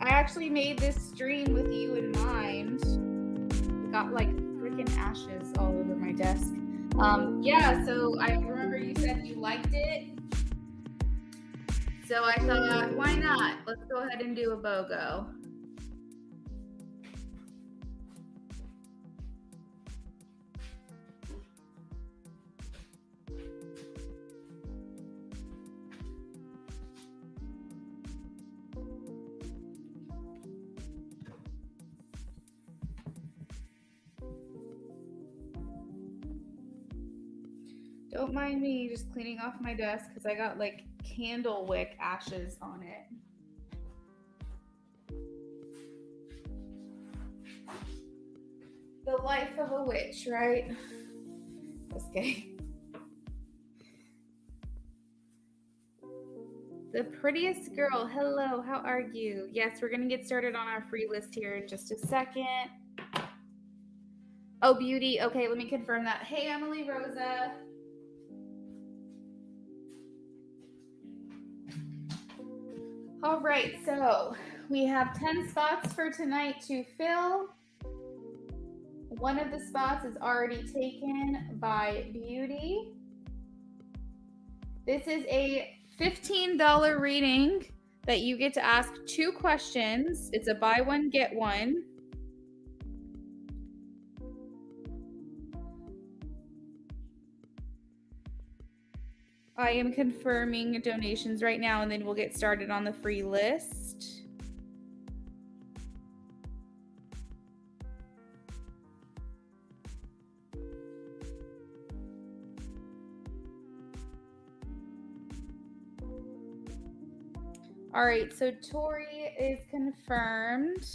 I actually made this stream with you in mind. Got like freaking ashes all over my desk. Yeah, so I remember you said you liked it. So I thought, why not? Let's go ahead and do a BOGO. Don't mind me just cleaning off my desk because I got like candle wick ashes on it. The life of a witch, right? Just kidding. The prettiest girl. Hello, how are you? Yes, we're going to get started on our free list here in just a second. Oh, beauty. Okay, let me confirm that. Hey, Emily Rosa. All right, so we have 10 spots for tonight to fill. One of the spots is already taken by Beauty. This is a $15 reading that you get to ask 2 questions. It's a buy one, get one. I am confirming donations right now, and then we'll get started on the free list. All right, so Tori is confirmed.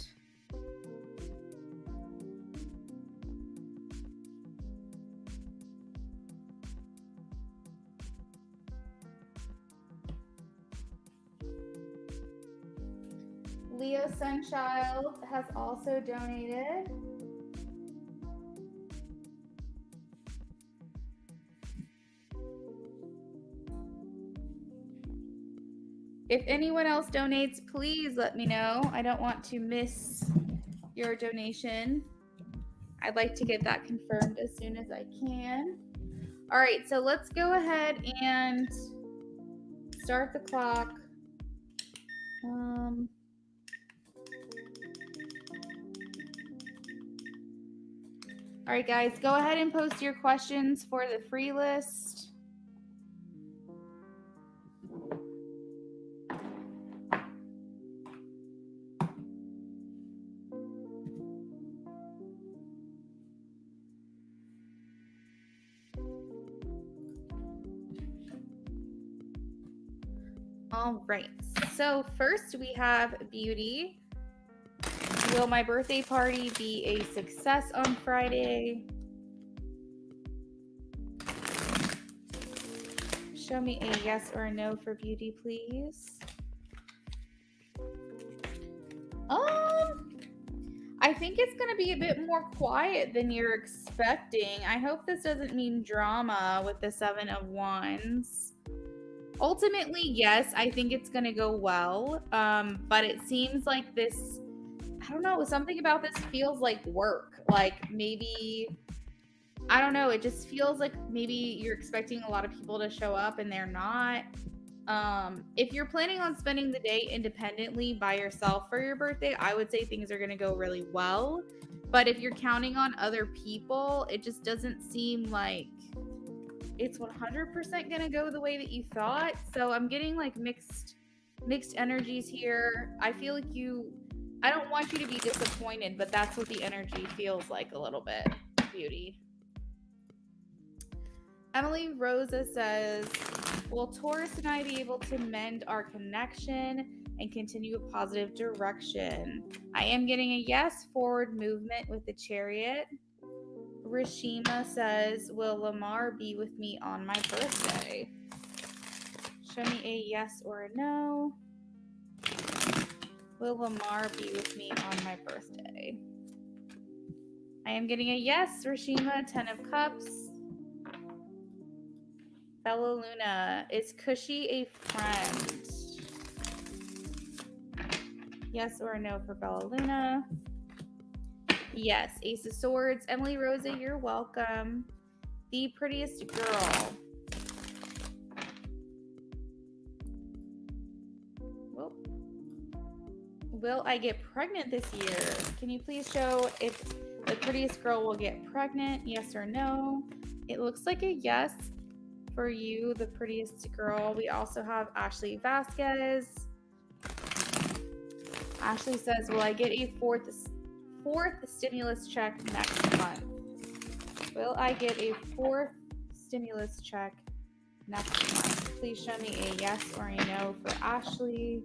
Leo Sunchild has also donated. If anyone else donates, please let me know. I don't want to miss your donation. I'd like to get that confirmed as soon as I can. All right, so let's go ahead and start the clock. All right, guys, go ahead and post your questions for the free list. All right, so first we have Beauty. Will my birthday party be a success on Friday? Show me a yes or a no for Beauty, please. I think it's going to be a bit more quiet than you're expecting. I hope this doesn't mean drama with the 7 of Wands. Ultimately, yes, I think it's going to go well. But it seems like this, I don't know, something about this feels like work. Like maybe, I don't know, it just feels like maybe you're expecting a lot of people to show up and they're not. If you're planning on spending the day independently by yourself for your birthday, I would say things are going to go really well. But if you're counting on other people, it just doesn't seem like it's 100% going to go the way that you thought. So I'm getting like mixed energies here. I feel like I don't want you to be disappointed, but that's what the energy feels like a little bit, Beauty. Emily Rosa says, will Taurus and I be able to mend our connection and continue a positive direction? I am getting a yes, forward movement with the Chariot. Rashima says, will Lamar be with me on my birthday? Show me a yes or a no. Will Lamar be with me on my birthday? I am getting a yes, Rashima, 10 of Cups. Bella Luna, is Cushy a friend? Yes or no for Bella Luna? Yes. Ace of Swords. Emily Rosa, you're welcome. The prettiest girl. Whoop. Will I get pregnant this year? Can you please show if the prettiest girl will get pregnant? Yes or no? It looks like a yes for you, the prettiest girl. We also have Ashley Vasquez. Ashley says, will I get a fourth stimulus check next month? Will I get a fourth stimulus check next month? Please show me a yes or a no for Ashley.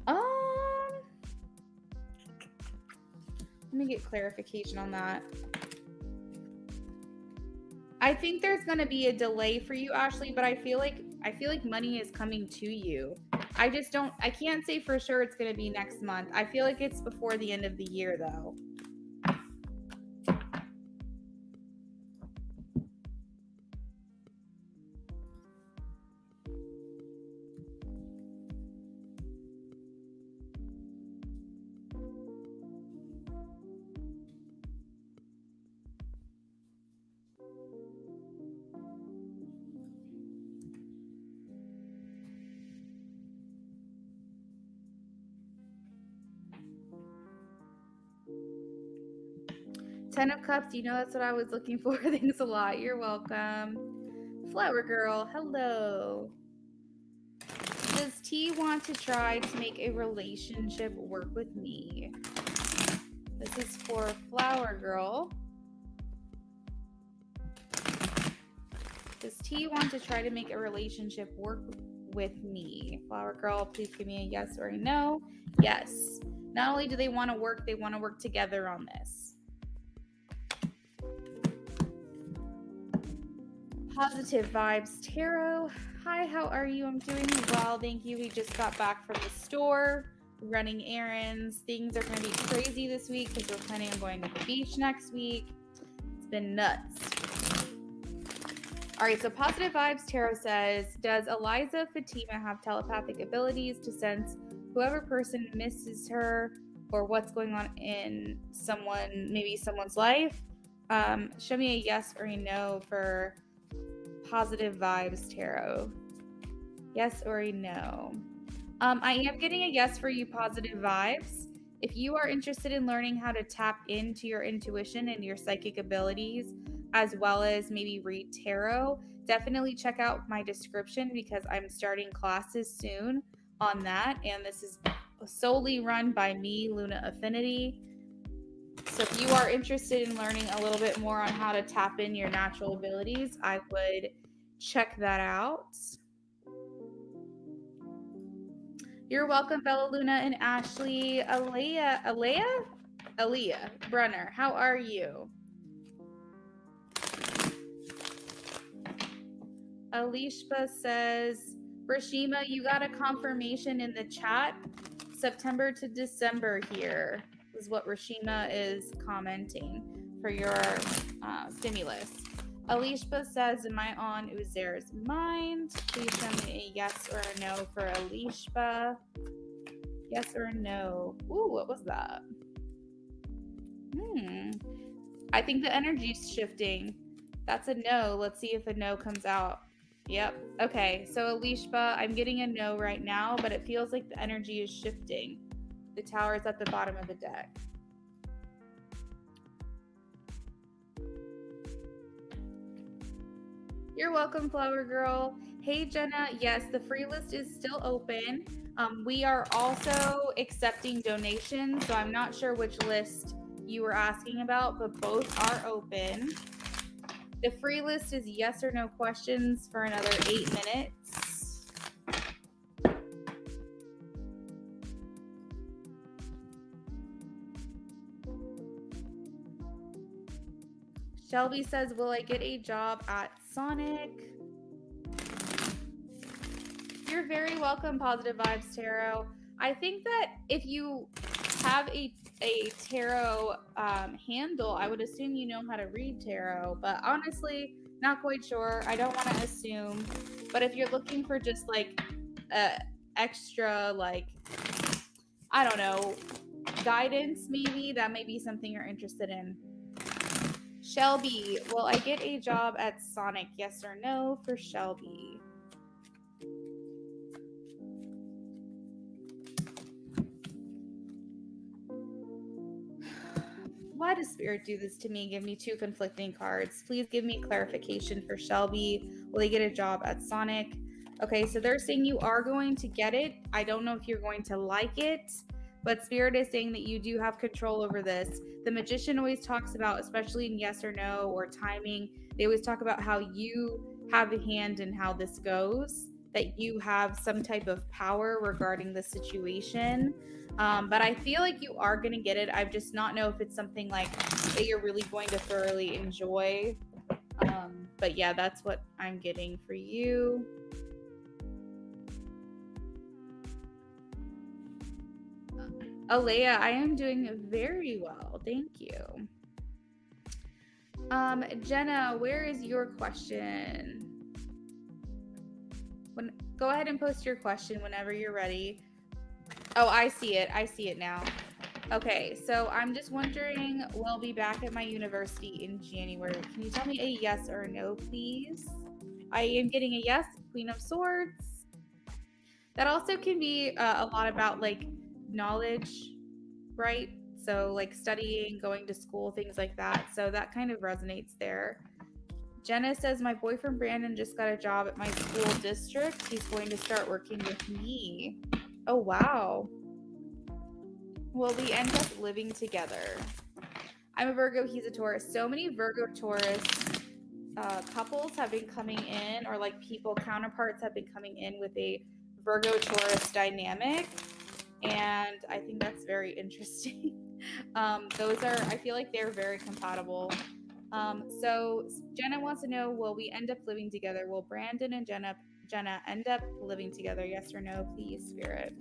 Let me get clarification on that. I think there's going to be a delay for you, Ashley, but I feel like money is coming to you. I can't say for sure it's going to be next month. I feel like it's before the end of the year though. 10 of Cups, you know that's what I was looking for. Thanks a lot. You're welcome. Flower Girl, hello. Does T want to try to make a relationship work with me? This is for Flower Girl. Does T want to try to make a relationship work with me? Flower Girl, please give me a yes or a no. Yes. Not only do they want to work, they want to work together on this. Positive Vibes Tarot. Hi, how are you? I'm doing well, thank you. We just got back from the store, running errands. Things are going to be crazy this week because we're planning on going to the beach next week. It's been nuts. All right, so Positive Vibes Tarot says, does Eliza Fatima have telepathic abilities to sense whoever person misses her or what's going on in someone's life? Show me a yes or a no for Positive Vibes Tarot. Yes or a no? I am getting a yes for you, Positive Vibes. If you are interested in learning how to tap into your intuition and your psychic abilities, as well as maybe read tarot, definitely check out my description because I'm starting classes soon on that. And this is solely run by me, Luna Affinity. So if you are interested in learning a little bit more on how to tap in your natural abilities, I would check that out. You're welcome, Bella Luna and Ashley. Aaliyah Brunner, how are you? Alishba says, Rashima, you got a confirmation in the chat. September to December here is what Rashima is commenting for your stimulus. Alishba says, am I on Uzer's mind? Please send me a yes or a no for Alishba. Yes or no? Ooh, what was that? I think the energy's shifting. That's a no. Let's see if a no comes out. Yep. Okay, so Alishba, I'm getting a no right now, but it feels like the energy is shifting. The tower is at the bottom of the deck. You're welcome, Flower Girl. Hey, Jenna. Yes, the free list is still open. We are also accepting donations, so I'm not sure which list you were asking about, but both are open. The free list is yes or no questions for another 8 minutes. Shelby says, will I get a job at Sonic? You're very welcome, Positive Vibes Tarot. I think that if you have a tarot handle, I would assume you know how to read tarot, but honestly, not quite sure. I don't want to assume, but if you're looking for just like extra, like, I don't know, guidance maybe. That may be something you're interested in. Shelby, will I get a job at Sonic? Yes or no for Shelby? Why does Spirit do this to me? Give me two conflicting cards. Please give me clarification for Shelby. Will they get a job at Sonic? Okay, so they're saying you are going to get it. I don't know if you're going to like it, but Spirit is saying that you do have control over this. The Magician always talks about, especially in yes or no or timing, they always talk about how you have a hand in how this goes, that you have some type of power regarding the situation. But I feel like you are going to get it. I just not know if it's something like that you're really going to thoroughly enjoy. But yeah, that's what I'm getting for you. Alea, I am doing very well. Thank you. Jenna, where is your question? Go ahead and post your question whenever you're ready. Oh, I see it. I see it now. Okay, so I'm just wondering, we'll be back at my university in January. Can you tell me a yes or a no, please? I am getting a yes, Queen of Swords. That also can be a lot about like knowledge, right? So like studying, going to school, things like that. So that kind of resonates there. Jenna says, my boyfriend Brandon just got a job at my school district. He's going to start working with me. Oh, wow. Will we end up living together? I'm a Virgo, he's a Taurus. So many Virgo Taurus couples have been coming in, or like people, counterparts have been coming in with a Virgo Taurus dynamic. And I think that's very interesting. Those are, I feel like they're very compatible. So Jenna wants to know, will we end up living together? Will Brandon and Jenna end up living together? Yes or no, please, Spirit.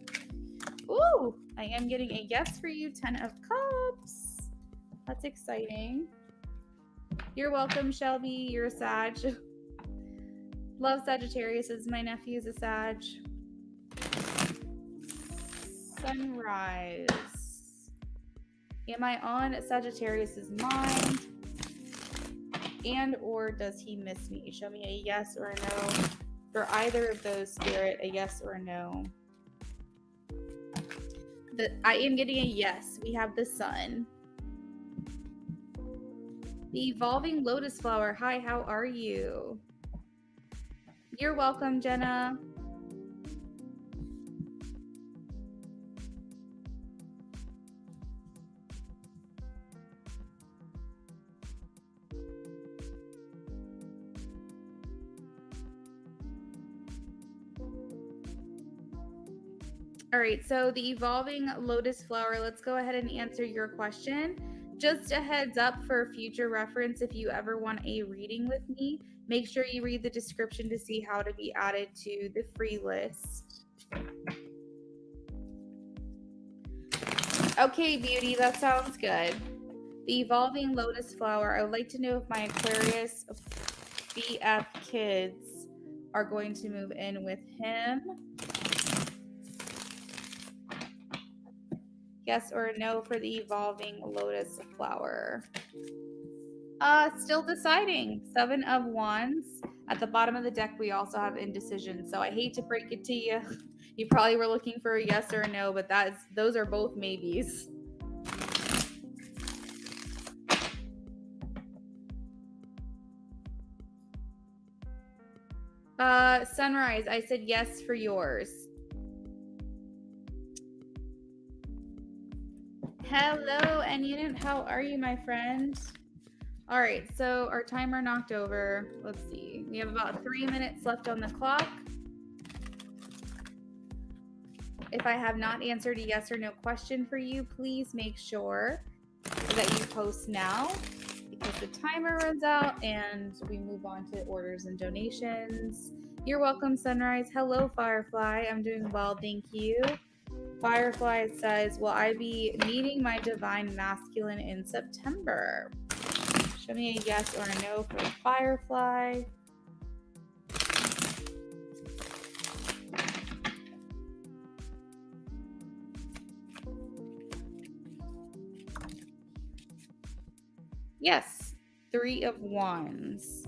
Ooh, I am getting a yes for you, 10 of Cups. That's exciting. You're welcome, Shelby. You're a Sag. Love Sagittarius. My nephew's a Sag. Sunrise. Am I on Sagittarius's mind? And or does he miss me? Show me a yes or a no. For either of those, Spirit, a yes or a no. I am getting a yes. We have the Sun. The Evolving Lotus Flower. Hi, how are you? You're welcome, Jenna. All right, so the Evolving Lotus Flower, let's go ahead and answer your question. Just a heads up for future reference, if you ever want a reading with me, make sure you read the description to see how to be added to the free list. Okay, beauty, that sounds good. The Evolving Lotus Flower, I would like to know if my Aquarius BF kids are going to move in with him. Yes or no for the Evolving Lotus Flower. Still deciding. 7 of Wands. At the bottom of the deck, we also have indecision. So I hate to break it to you. You probably were looking for a yes or a no, but those are both maybes. Sunrise, I said yes for yours. Hello, Unit. How are you, my friend? All right, so our timer knocked over. Let's see. We have about 3 minutes left on the clock. If I have not answered a yes or no question for you, please make sure that you post now, because the timer runs out and we move on to orders and donations. You're welcome, Sunrise. Hello, Firefly. I'm doing well, thank you. Firefly says, will I be meeting my divine masculine in September? Show me a yes or a no for Firefly. Yes, 3 of Wands.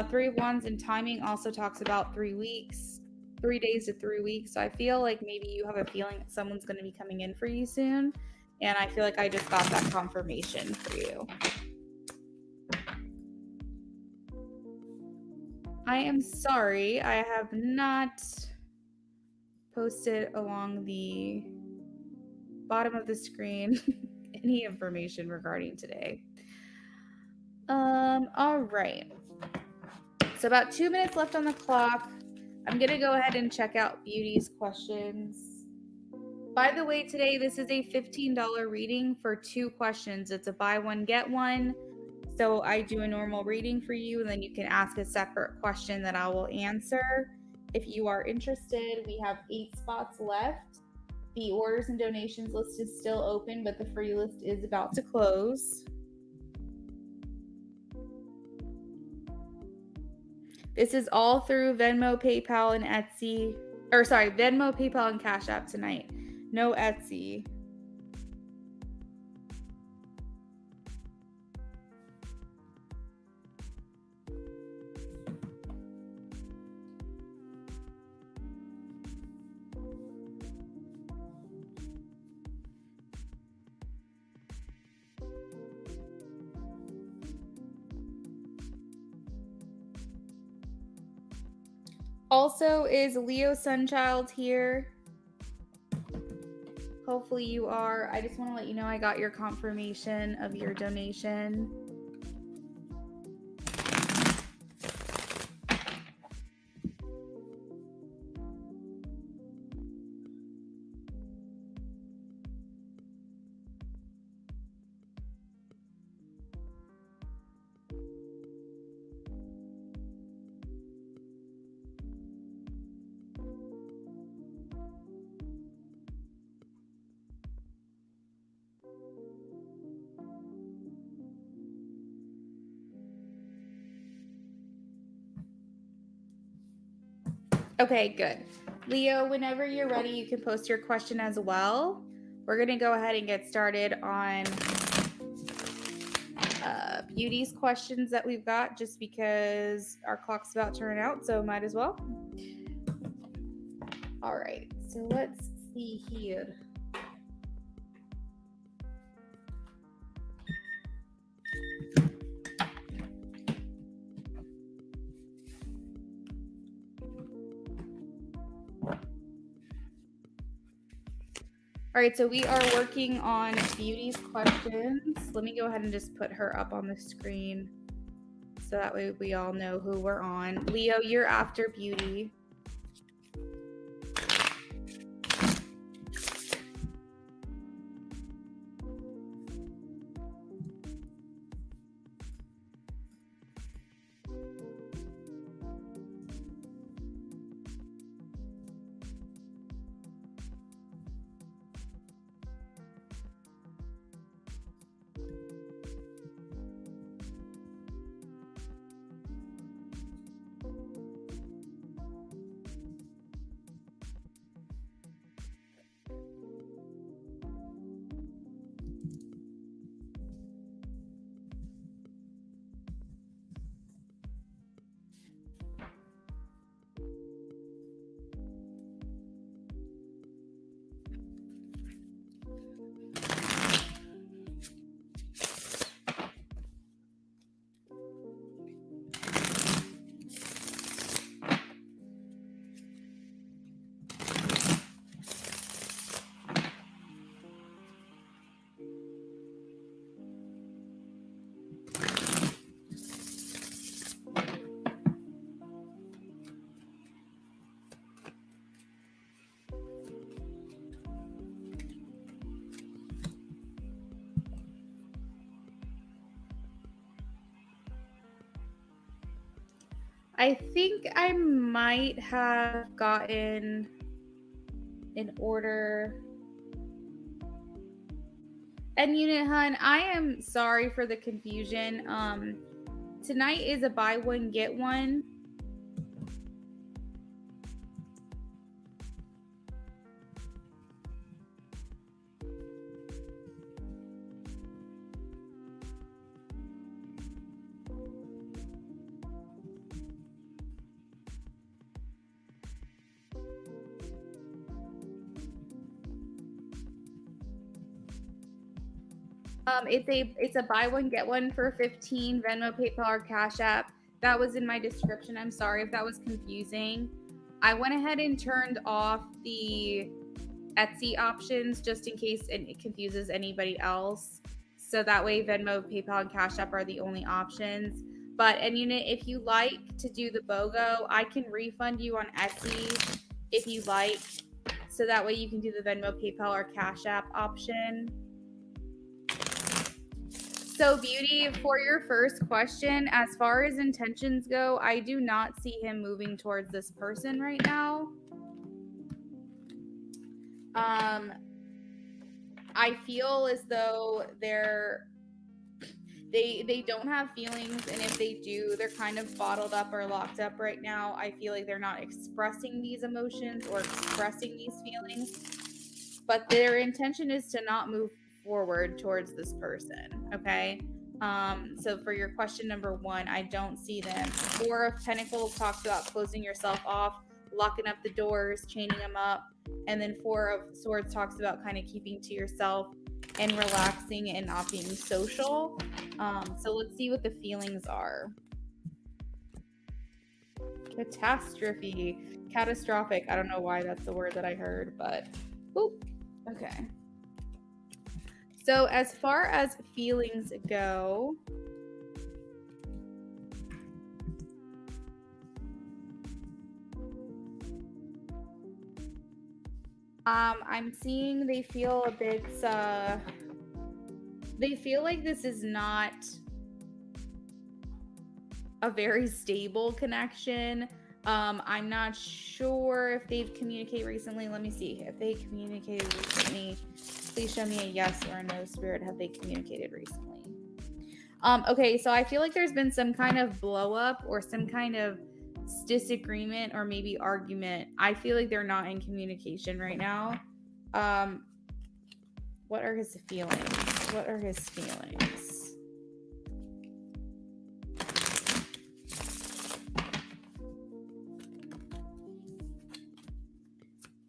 3 of Wands in timing also talks about 3 weeks, 3 days to 3 weeks. So I feel like maybe you have a feeling that someone's going to be coming in for you soon. And I feel like I just got that confirmation for you. I am sorry, I have not posted along the bottom of the screen any information regarding today. All right. So about 2 minutes left on the clock. I'm gonna go ahead and check out Beauty's questions. By the way, today this is a $15 reading for 2 questions. It's a buy one, get one. So I do a normal reading for you, and then you can ask a separate question that I will answer. If you are interested, we have 8 spots left. The orders and donations list is still open, but the free list is about to close. This is all through Venmo, PayPal, and Etsy. Or sorry, Venmo, PayPal, and Cash App tonight. No Etsy. Also, is Leo Sunchild here? Hopefully you are. I just want to let you know I got your confirmation of your donation. Okay, good. Leo, whenever you're ready, you can post your question as well. We're going to go ahead and get started on Beauty's questions that we've got, just because our clock's about to run out, so might as well. All right, so let's see here. All right, so we are working on Beauty's questions. Let me go ahead and just put her up on the screen so that way we all know who we're on. Leo, you're after Beauty. I think I might have gotten an order. And Unit Hun, I am sorry for the confusion. Tonight is a buy one, get one. It's a buy one get one for 15, Venmo, PayPal, or Cash App. That was in my description. I'm sorry if that was confusing. I went ahead and turned off the Etsy options just in case it confuses anybody else. So that way Venmo, PayPal, and Cash App are the only options. But and if you like to do the BOGO, I can refund you on Etsy if you like. So that way you can do the Venmo, PayPal, or Cash App option. So, Beauty, for your first question, as far as intentions go, I do not see him moving towards this person right now. I feel as though they don't have feelings, and if they do, they're kind of bottled up or locked up right now. I feel like they're not expressing these emotions or expressing these feelings, but their intention is to not move forward towards this person. Okay. So for your question number 1, I don't see them. 4 of Pentacles talks about closing yourself off, locking up the doors, chaining them up. And then 4 of Swords talks about kind of keeping to yourself and relaxing and not being social. So let's see what the feelings are. Catastrophe. Catastrophic. I don't know why that's the word that I heard, but whoop. Okay. So as far as feelings go, I'm seeing they feel a bit, they feel like this is not a very stable connection. I'm not sure if they've communicated recently. Let me see. If they communicated recently, please show me a yes or a no, Spirit. Have they communicated recently? Okay, so I feel like there's been some kind of blow up or some kind of disagreement or maybe argument. I feel like they're not in communication right now. What are his feelings? What are his feelings?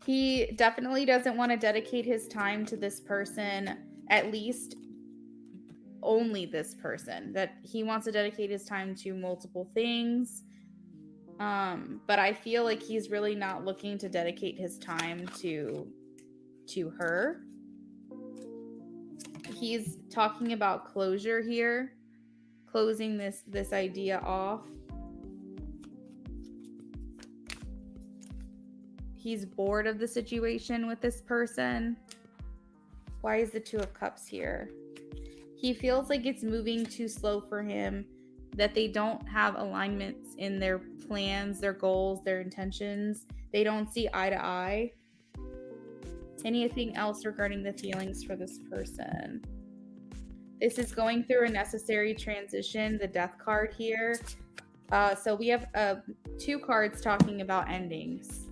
He definitely doesn't want to dedicate his time to this person, at least only this person. That he wants to dedicate his time to multiple things. But I feel like he's really not looking to dedicate his time to her. He's talking about closure here, closing this idea off. He's bored of the situation with this person. Why is the 2 of Cups here? He feels like it's moving too slow for him, that they don't have alignments in their plans, their goals, their intentions. They don't see eye to eye. Anything else regarding the feelings for this person? This is going through a necessary transition, the Death card here. So we have 2 cards talking about endings.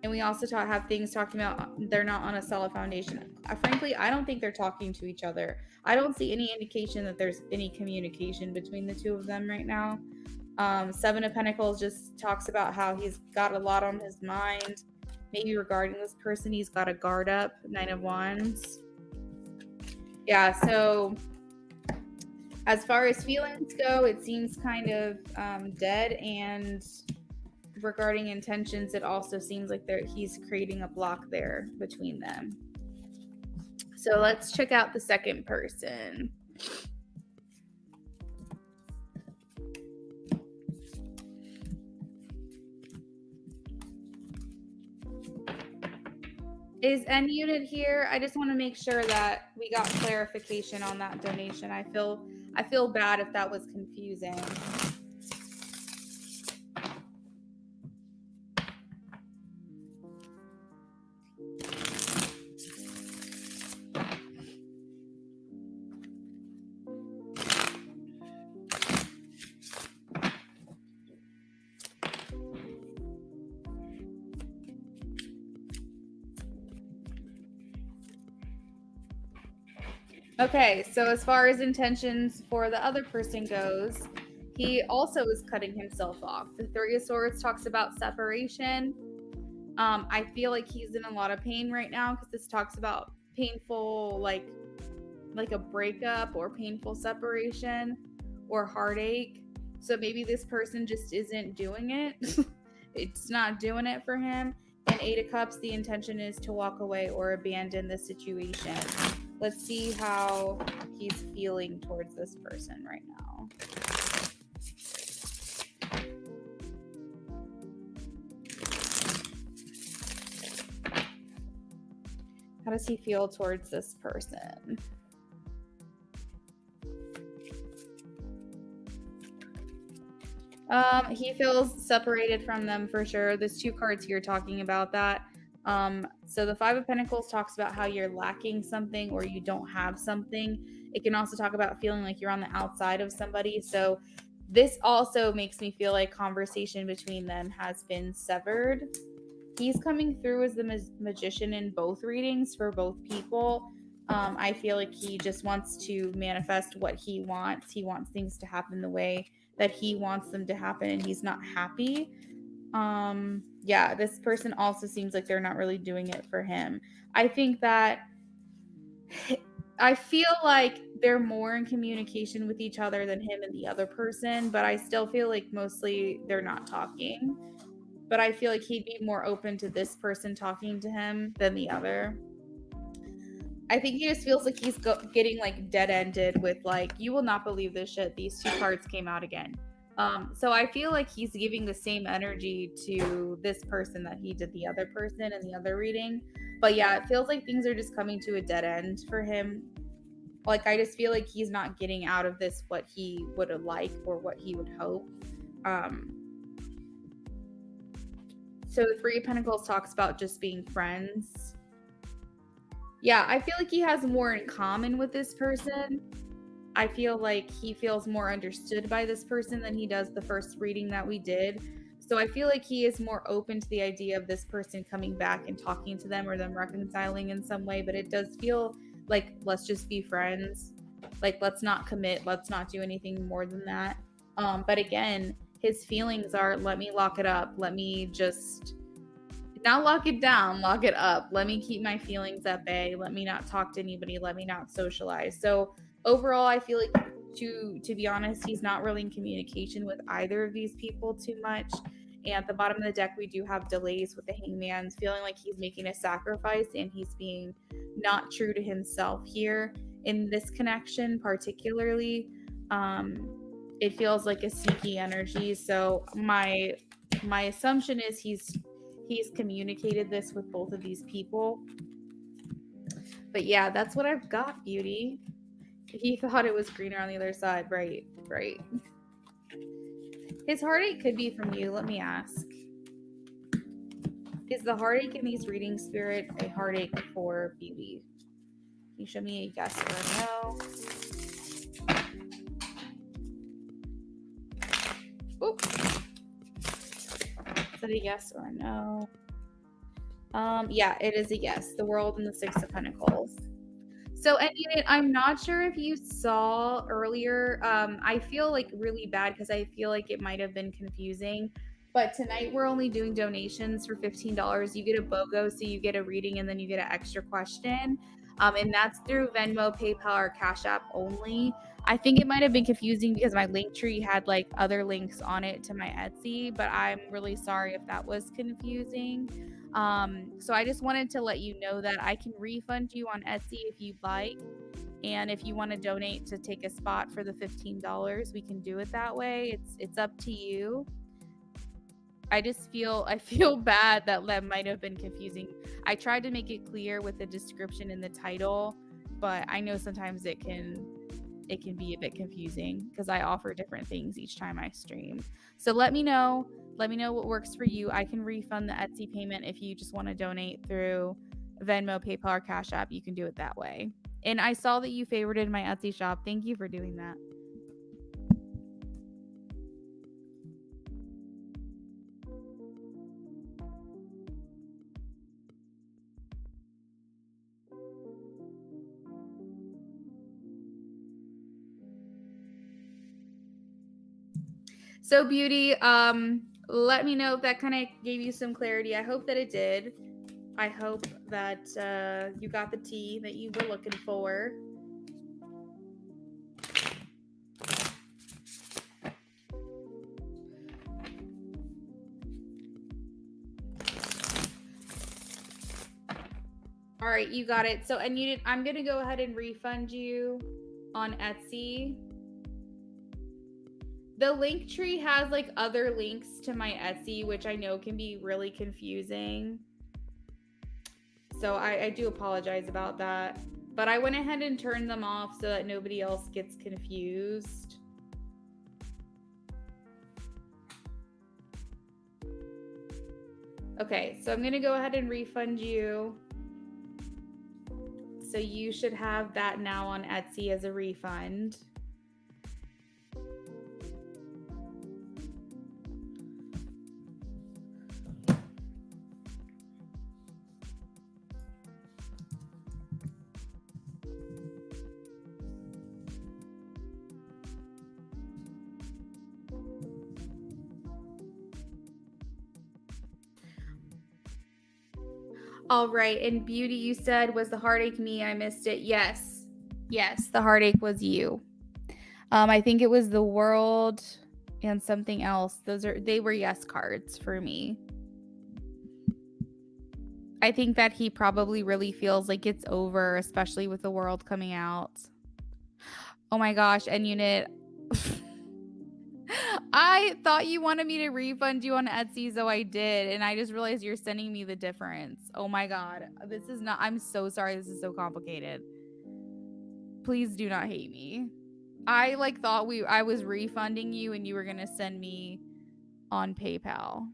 And we also have things talking about they're not on a solid foundation. Frankly, I don't think they're talking to each other. I don't see any indication that there's any communication between the 2 of them right now. 7 of Pentacles just talks about how he's got a lot on his mind. Maybe regarding this person, he's got a guard up. 9 of Wands. Yeah, so as far as feelings go, it seems kind of dead, and regarding intentions, it also seems like he's creating a block there between them. So let's check out the second person. Is N Unit here? I just want to make sure that we got clarification on that donation. I feel bad if that was confusing. Okay, so as far as intentions for the other person goes, he also is cutting himself off. The 3 of Swords talks about separation. I feel like he's in a lot of pain right now because this talks about painful, like, like a breakup or painful separation or heartache. So maybe this person just isn't doing it. It's not doing it for him. And Eight of Cups, the intention is to walk away or abandon the situation. Let's see how he's feeling towards this person right now. How does he feel towards this person? He feels separated from them for sure. There's two cards here talking about that. So the Five of Pentacles talks about how you're lacking something or you don't have something. It can also talk about feeling like you're on the outside of somebody. So this also makes me feel like conversation between them has been severed. He's coming through as the magician in both readings for both people. I feel like he just wants to manifest what he wants. He wants things to happen the way that he wants them to happen, and he's not happy. Yeah, this person also seems like they're not really doing it for him. I think that I feel like they're more in communication with each other than him and the other person, but I still feel like mostly they're not talking. But I feel like he'd be more open to this person talking to him than the other. I think he just feels like he's getting like dead-ended with like, you will not believe this shit. These two cards came out again. So I feel like he's giving the same energy to this person that he did the other person in the other reading. But yeah, it feels like things are just coming to a dead end for him. Like, I just feel like he's not getting out of this what he would have liked or what he would hope. So the Three of Pentacles talks about just being friends. Yeah, I feel like he has more in common with this person. I feel like he feels more understood by this person than he does the first reading that we did. So I feel like he is more open to the idea of this person coming back and talking to them or them reconciling in some way. But it does feel like, let's just be friends. Like, let's not commit. Let's not do anything more than that. But again, his feelings are, let me lock it up. Let me just not lock it down, lock it up. Let me keep my feelings at bay. Let me not talk to anybody. Let me not socialize. So overall, I feel like to be honest, he's not really in communication with either of these people too much. And at the bottom of the deck, we do have delays with the Hangman, feeling like he's making a sacrifice and he's being not true to himself here in this connection, particularly. It feels like a sneaky energy. So my assumption is he's communicated this with both of these people. But yeah, that's what I've got, beauty. He thought it was greener on the other side. Right. His heartache could be from you. Let me ask. Is the heartache in these readings, Spirit, a heartache for beauty? Can you show me a yes or a no? Oop. Is that a yes or a no? Yeah, it is a yes. The World and the Six of Pentacles. So, and unit, I'm not sure if you saw earlier. I feel like really bad because I feel like it might have been confusing. But tonight we're only doing donations for $15. You get a BOGO, so you get a reading and then you get an extra question. And that's through Venmo, PayPal, or Cash App only. I think it might have been confusing because my link tree had like other links on it to my Etsy, but I'm really sorry if that was confusing. So I just wanted to let you know that I can refund you on Etsy if you'd like. And if you want to donate to take a spot for the $15, we can do it that way. It's up to you. I feel bad that might have been confusing. I tried to make it clear with the description in the title, but I know sometimes it can be a bit confusing because I offer different things each time I stream. So let me know what works for you. I can refund the Etsy payment if you just want to donate through Venmo, PayPal, or Cash App. You can do it that way. And I saw that you favorited my Etsy shop. Thank you for doing that. So beauty, let me know if that kind of gave you some clarity. I hope that it did. I hope that you got the tea that you were looking for. All right, you got it. So, and I'm going to go ahead and refund you on Etsy. The link tree has like other links to my Etsy, which I know can be really confusing. So I do apologize about that. But I went ahead and turned them off so that nobody else gets confused. Okay, so I'm going to go ahead and refund you. So you should have that now on Etsy as a refund. All right, and Beauty, you said, was the heartache me? I missed it. Yes, the heartache was you. I think it was the world and something else. They were yes cards for me. I think that he probably really feels like it's over, especially with the world coming out. Oh my gosh, and unit. I thought you wanted me to refund you on Etsy, so I did, and I just realized you're sending me the difference. Oh my god. This is not, I'm so sorry, this is so complicated. Please do not hate me. I like thought I was refunding you and you were gonna send me on PayPal.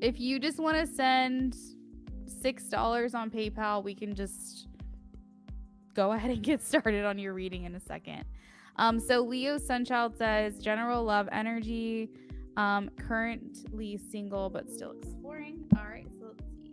If you just want to send $6 on PayPal, we can just go ahead and get started on your reading in a second. So Leo Sunchild says, general love energy, currently single but still exploring. All right, so let's see.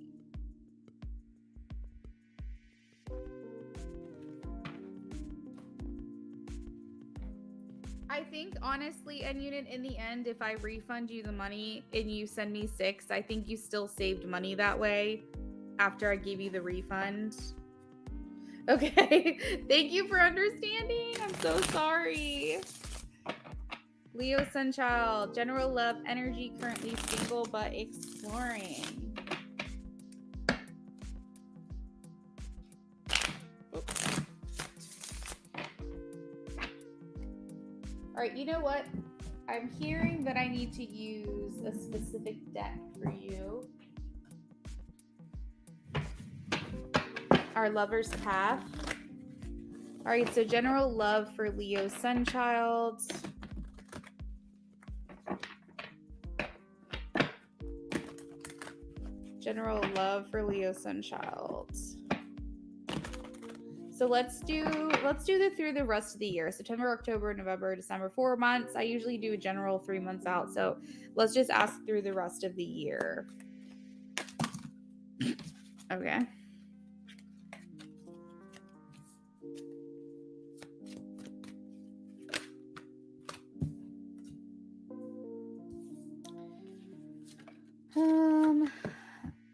I think honestly, and unit, in the end, if I refund you the money and you send me $6, I think you still saved money that way after I gave you the refund. Okay, thank you for understanding. I'm so sorry. Leo Sunchild, general love energy, currently single but exploring. Oops. All right, you know what? I'm hearing that I need to use a specific deck for you. Our Lover's Path. All right, so general love for Leo Sunchild. General love for Leo Sunchild. So let's do the through the rest of the year. September, October, November, December, 4 months. I usually do a general 3 months out. So let's just ask through the rest of the year. Okay.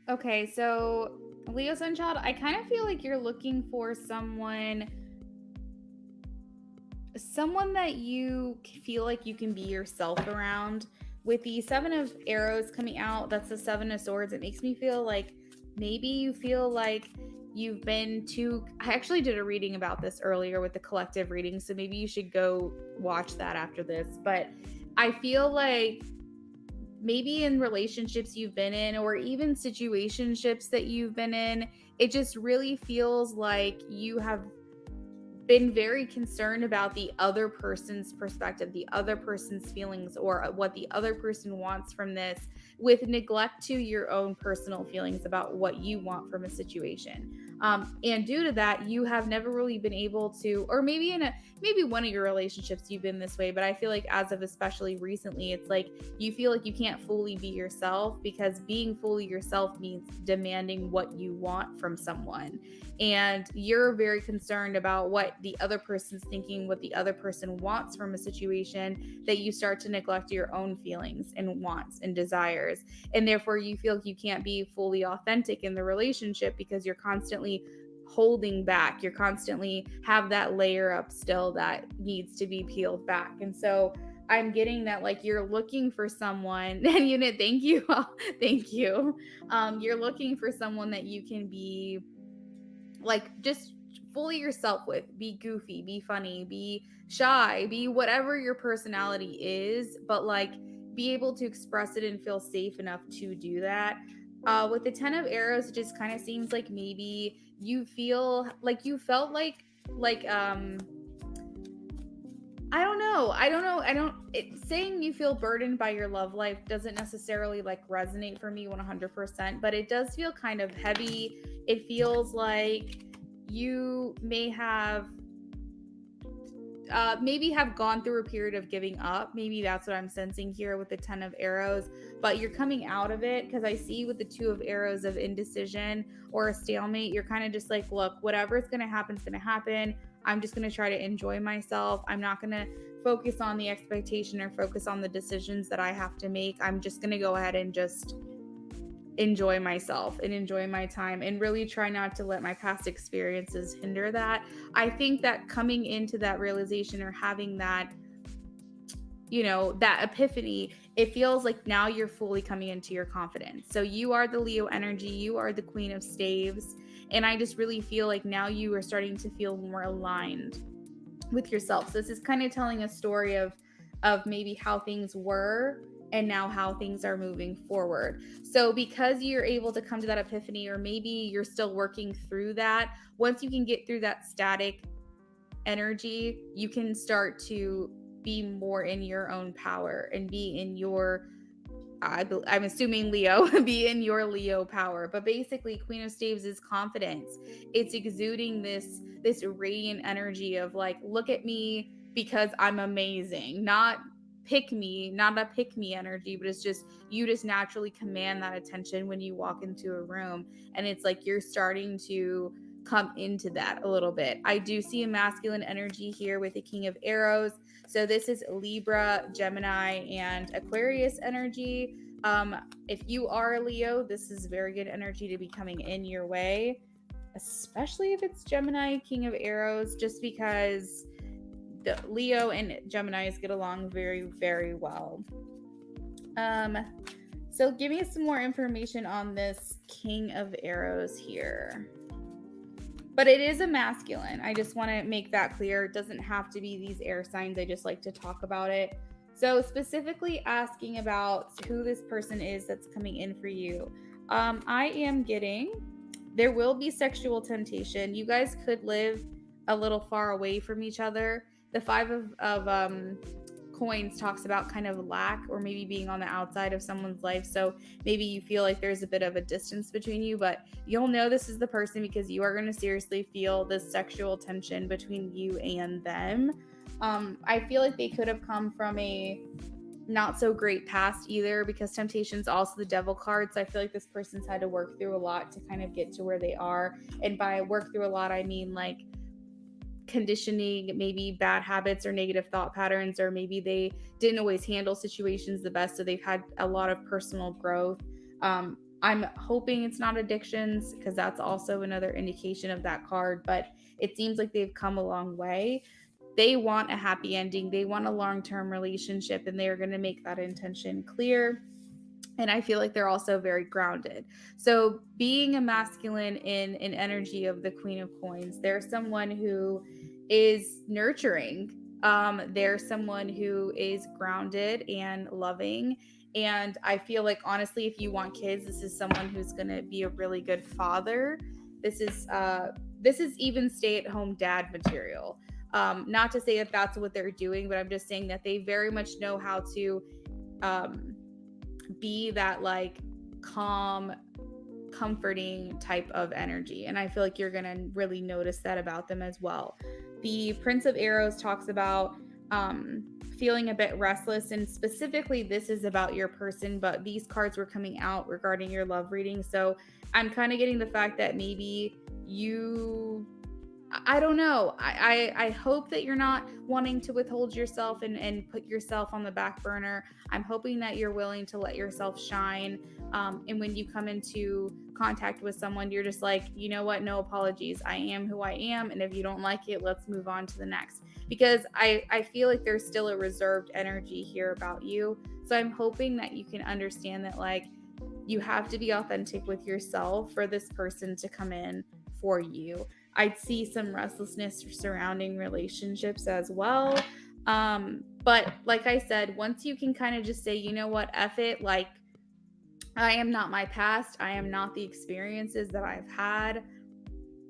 Okay, so Leo Sunchild, I kind of feel like you're looking for someone that you feel like you can be yourself around. With the 7 of Arrows coming out, that's the 7 of Swords. It makes me feel like maybe you feel like you've been too... I actually did a reading about this earlier with the collective reading, so maybe you should go watch that after this. But I feel like maybe in relationships you've been in, or even situationships that you've been in, it just really feels like you have been very concerned about the other person's perspective, the other person's feelings, or what the other person wants from this, with neglect to your own personal feelings about what you want from a situation. And due to that, you have never really been able to, or maybe maybe one of your relationships you've been this way, but I feel like as of especially recently, it's like you feel like you can't fully be yourself, because being fully yourself means demanding what you want from someone. And you're very concerned about what the other person's thinking, what the other person wants from a situation, that you start to neglect your own feelings and wants and desires. And therefore you feel like you can't be fully authentic in the relationship because you're constantly holding back. You're constantly have that layer up still that needs to be peeled back. And so I'm getting that like you're looking for someone and you know, thank you. Thank you. You're looking for someone that you can be like just fully yourself with. Be goofy, be funny, be shy, be whatever your personality is, but like be able to express it and feel safe enough to do that. With the 10 of arrows, it just kind of seems like maybe you feel like you felt like I don't know. I don't know. I don't saying you feel burdened by your love life doesn't necessarily like resonate for me 100%, but it does feel kind of heavy. It feels like you may have maybe have gone through a period of giving up. Maybe that's what I'm sensing here with the 10 of arrows, but you're coming out of it because I see with the 2 of arrows of indecision or a stalemate, you're kind of just like, look, whatever's going to happen is going to happen. I'm just going to try to enjoy myself. I'm not going to focus on the expectation or focus on the decisions that I have to make. I'm just going to go ahead and just enjoy myself and enjoy my time and really try not to let my past experiences hinder that. I think that coming into that realization or having that, you know, that epiphany, it feels like now you're fully coming into your confidence. So you are the Leo energy, you are the Queen of Staves. And I just really feel like now you are starting to feel more aligned with yourself. So this is kind of telling a story of maybe how things were and now how things are moving forward. So because you're able to come to that epiphany, or maybe you're still working through that, once you can get through that static energy, you can start to be more in your own power and be in your I'm assuming Leo, be in your Leo power. But basically, Queen of Staves is confidence. It's exuding this radiant energy of like, look at me because I'm amazing. Not pick me, not a pick me energy, but it's just you just naturally command that attention when you walk into a room. And it's like you're starting to come into that a little bit. I do see a masculine energy here with the King of Arrows. So this is Libra, Gemini, and Aquarius energy. If you are a Leo, this is very good energy to be coming in your way, especially if it's Gemini, King of Arrows, just because the Leo and Geminis get along very, very well. So give me some more information on this King of Arrows here. But it is a masculine. I just want to make that clear. It doesn't have to be these air signs. I just like to talk about it. So specifically asking about who this person is that's coming in for you. I am getting, there will be sexual temptation. You guys could live a little far away from each other. The 5 of coins talks about kind of lack or maybe being on the outside of someone's life. So maybe you feel like there's a bit of a distance between you, but you'll know this is the person because you are going to seriously feel this sexual tension between you and them. I feel like they could have come from a not so great past either, because temptation is also the devil card. So I feel like this person's had to work through a lot to kind of get to where they are. And by work through a lot, I mean like conditioning, maybe bad habits or negative thought patterns, or maybe they didn't always handle situations the best, so they've had a lot of personal growth. I'm hoping it's not addictions, because that's also another indication of that card, but it seems like they've come a long way. They want a happy ending, they want a long-term relationship, and they're going to make that intention clear. And I feel like they're also very grounded. So being a masculine in an energy of the Queen of Coins, there's someone who is nurturing. There's someone who is grounded and loving. And I feel like, honestly, if you want kids, this is someone who's going to be a really good father. This is even stay-at-home dad material. Not to say that that's what they're doing, but I'm just saying that they very much know how to be that like calm, comforting type of energy. And I feel like you're going to really notice that about them as well. The Prince of Arrows talks about feeling a bit restless, and specifically this is about your person, but these cards were coming out regarding your love reading. So I'm kind of getting the fact that maybe you I don't know. I hope that you're not wanting to withhold yourself and put yourself on the back burner. I'm hoping that you're willing to let yourself shine. And when you come into contact with someone, you're just like, you know what? No apologies. I am who I am. And if you don't like it, let's move on to the next. Because I feel like there's still a reserved energy here about you. So I'm hoping that you can understand that, like, you have to be authentic with yourself for this person to come in for you. I'd see some restlessness surrounding relationships as well. But like I said, once you can kind of just say, you know what, F it, like, I am not my past, I am not the experiences that I've had.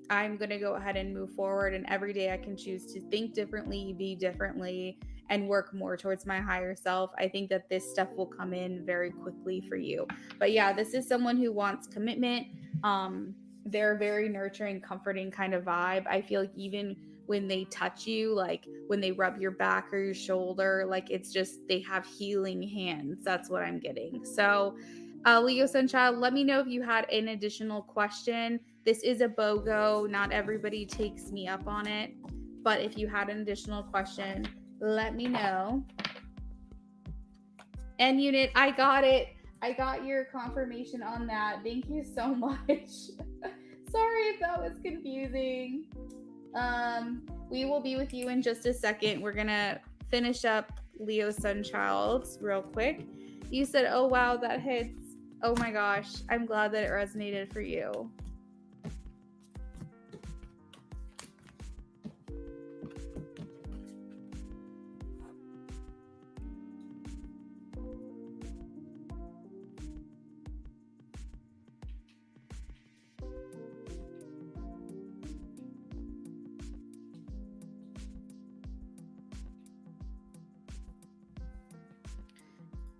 I'm going to go ahead and move forward. And every day I can choose to think differently, be differently, and work more towards my higher self. I think that this stuff will come in very quickly for you. But yeah, this is someone who wants commitment. They're a very nurturing, comforting kind of vibe. I feel like even when they touch you, like when they rub your back or your shoulder, like it's just, they have healing hands. That's what I'm getting. So, Leo Sunchild, let me know if you had an additional question. This is a BOGO. Not everybody takes me up on it. But if you had an additional question, let me know. And unit, I got it. I got your confirmation on that. Thank you so much. Sorry if that was confusing. We will be with you in just a second. We're going to finish up Leo Sunchild real quick. You said, oh, wow, that hits. Oh my gosh. I'm glad that it resonated for you.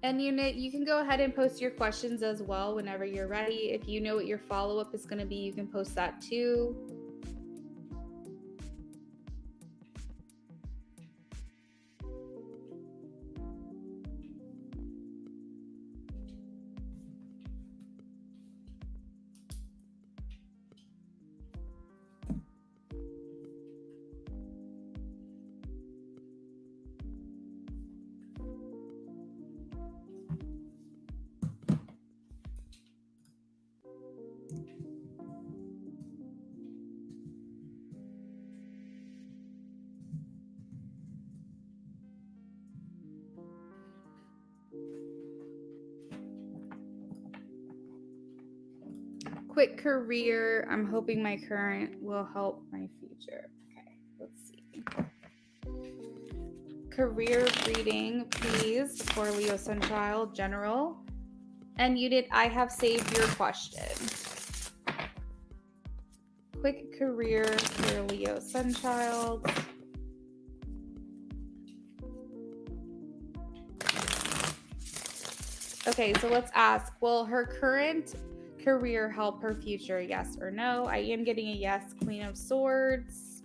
And unit, you can go ahead and post your questions as well whenever you're ready. If you know what your follow-up is going to be, you can post that too. Quick career. I'm hoping my current will help my future. Okay, let's see. Career reading, please, for Leo Sunchild, general. And unit, I have saved your question. Quick career for Leo Sunchild. Okay, so let's ask, will her current career help her future? Yes or no? I am getting a yes. Queen of Swords.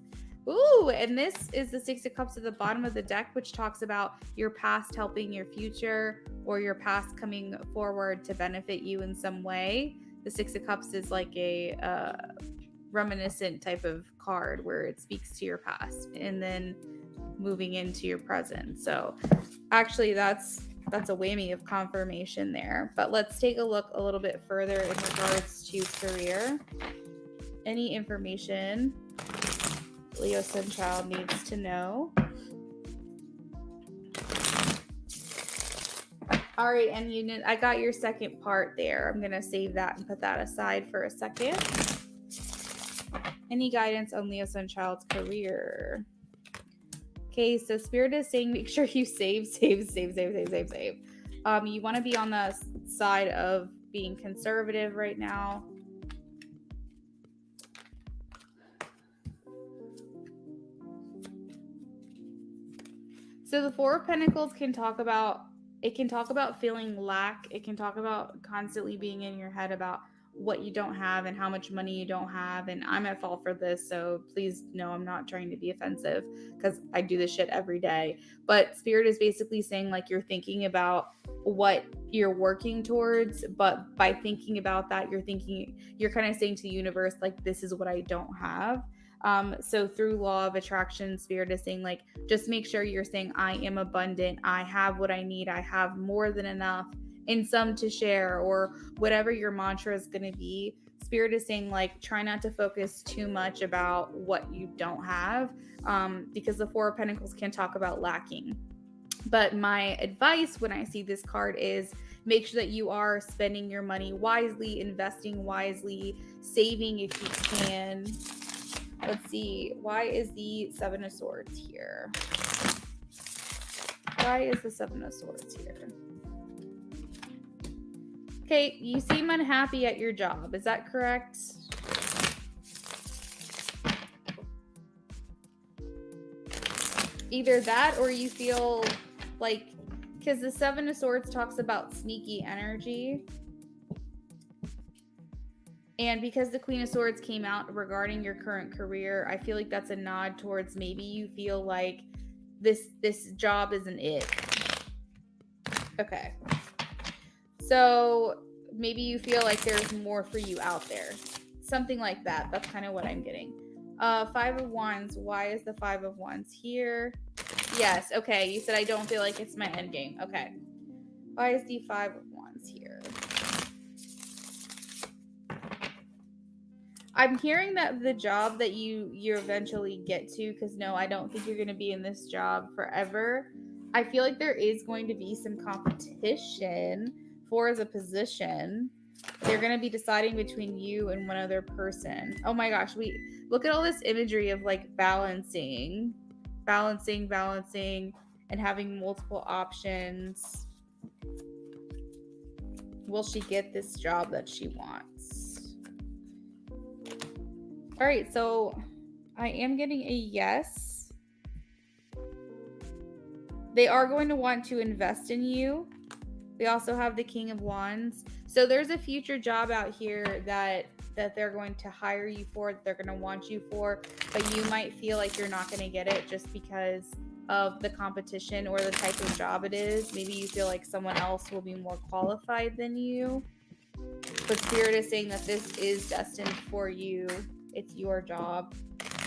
Ooh, and this is the Six of Cups at the bottom of the deck, which talks about your past helping your future or your past coming forward to benefit you in some way. The Six of Cups is like a reminiscent type of card where it speaks to your past and then moving into your present. So actually that's a whammy of confirmation there. But let's take a look a little bit further in regards to career. Any information Leo Sunchild needs to know. All right, and unit, I got your second part there. I'm going to save that and put that aside for a second. Any guidance on Leo Sunchild's career? Okay, so Spirit is saying make sure you save. You want to be on the side of being conservative right now. So the Four of Pentacles can talk about feeling lack. It can talk about constantly being in your head about what you don't have and how much money you don't have. And I'm at fault for this, so please know I'm not trying to be offensive because I do this shit every day. But Spirit is basically saying, like, you're thinking about what you're working towards, but by thinking about that, you're kind of saying to the universe, like, this is what I don't have. So through law of attraction, Spirit is saying, like, just make sure you're saying, I am abundant. I have what I need. I have more than enough and some to share, or whatever your mantra is going to be. Spirit is saying, like, try not to focus too much about what you don't have, because the Four of Pentacles can talk about lacking. But my advice when I see this card is make sure that you are spending your money wisely, investing wisely, saving if you can. Let's see. Why is the Seven of Swords here? Why is the Seven of Swords here? Okay, you seem unhappy at your job. Is that correct? Either that, or you feel like, because the Seven of Swords talks about sneaky energy. And because the Queen of Swords came out regarding your current career, I feel like that's a nod towards maybe you feel like this job isn't it. Okay. So maybe you feel like there's more for you out there. Something like that. That's kind of what I'm getting. Five of Wands. Why is the Five of Wands here? Yes. Okay. You said I don't feel like it's my end game. Okay. Why is the Five of Wands here? I'm hearing that the job that you eventually get to, because no, I don't think you're going to be in this job forever. I feel like there is going to be some competition for the position. They're going to be deciding between you and one other person. Oh my gosh, we look at all this imagery of like balancing, and having multiple options. Will she get this job that she wants? All right, so I am getting a yes. They are going to want to invest in you. We also have the King of Wands. So there's a future job out here that they're going to hire you for, that they're going to want you for, but you might feel like you're not going to get it just because of the competition or the type of job it is. Maybe you feel like someone else will be more qualified than you. But Spirit is saying that this is destined for you. It's your job.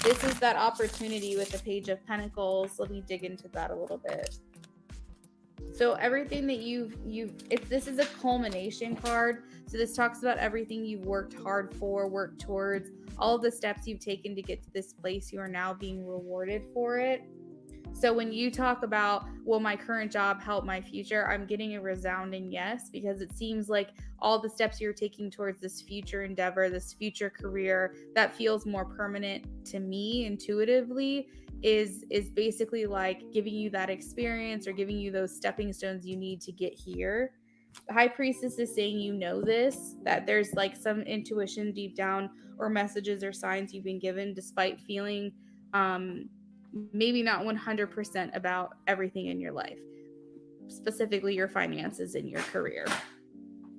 This is that opportunity with the Page of Pentacles. Let me dig into that a little bit. So everything that this is a culmination card. So this talks about everything you've worked hard for, worked towards, all of the steps you've taken to get to this place. You are now being rewarded for it. So when you talk about, will my current job help my future? I'm getting a resounding yes, because it seems like all the steps you're taking towards this future endeavor, this future career that feels more permanent to me intuitively is basically like giving you that experience or giving you those stepping stones you need to get here. The High Priestess is saying, you know this, that there's like some intuition deep down or messages or signs you've been given despite feeling maybe not 100% about everything in your life, specifically your finances and your career.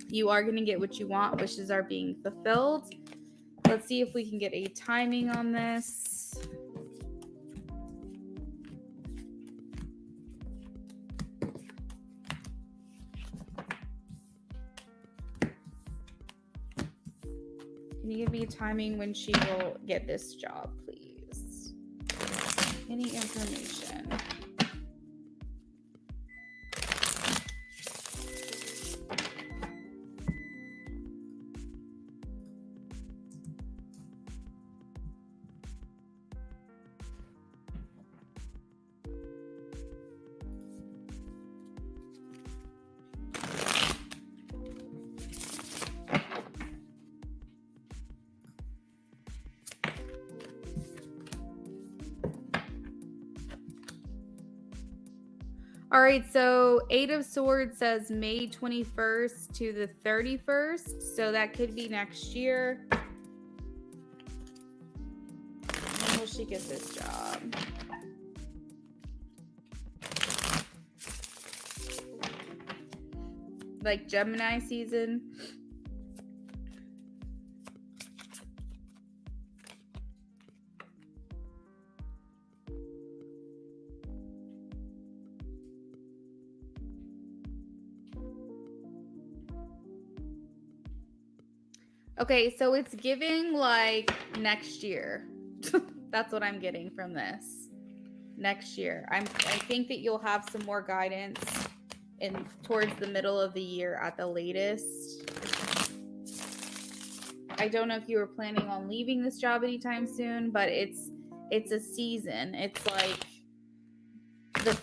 You are going to get what you want. Wishes are being fulfilled. Let's see if we can get a timing on this. Can you give me a timing when she will get this job, please? Any information? All right, so Eight of Swords says May 21st to the 31st. So that could be next year. When will she get this job? Like Gemini season. Okay, so it's giving like next year. That's what I'm getting from this. Next year, I think that you'll have some more guidance in towards the middle of the year at the latest. I don't know if you were planning on leaving this job anytime soon, but it's a season. It's like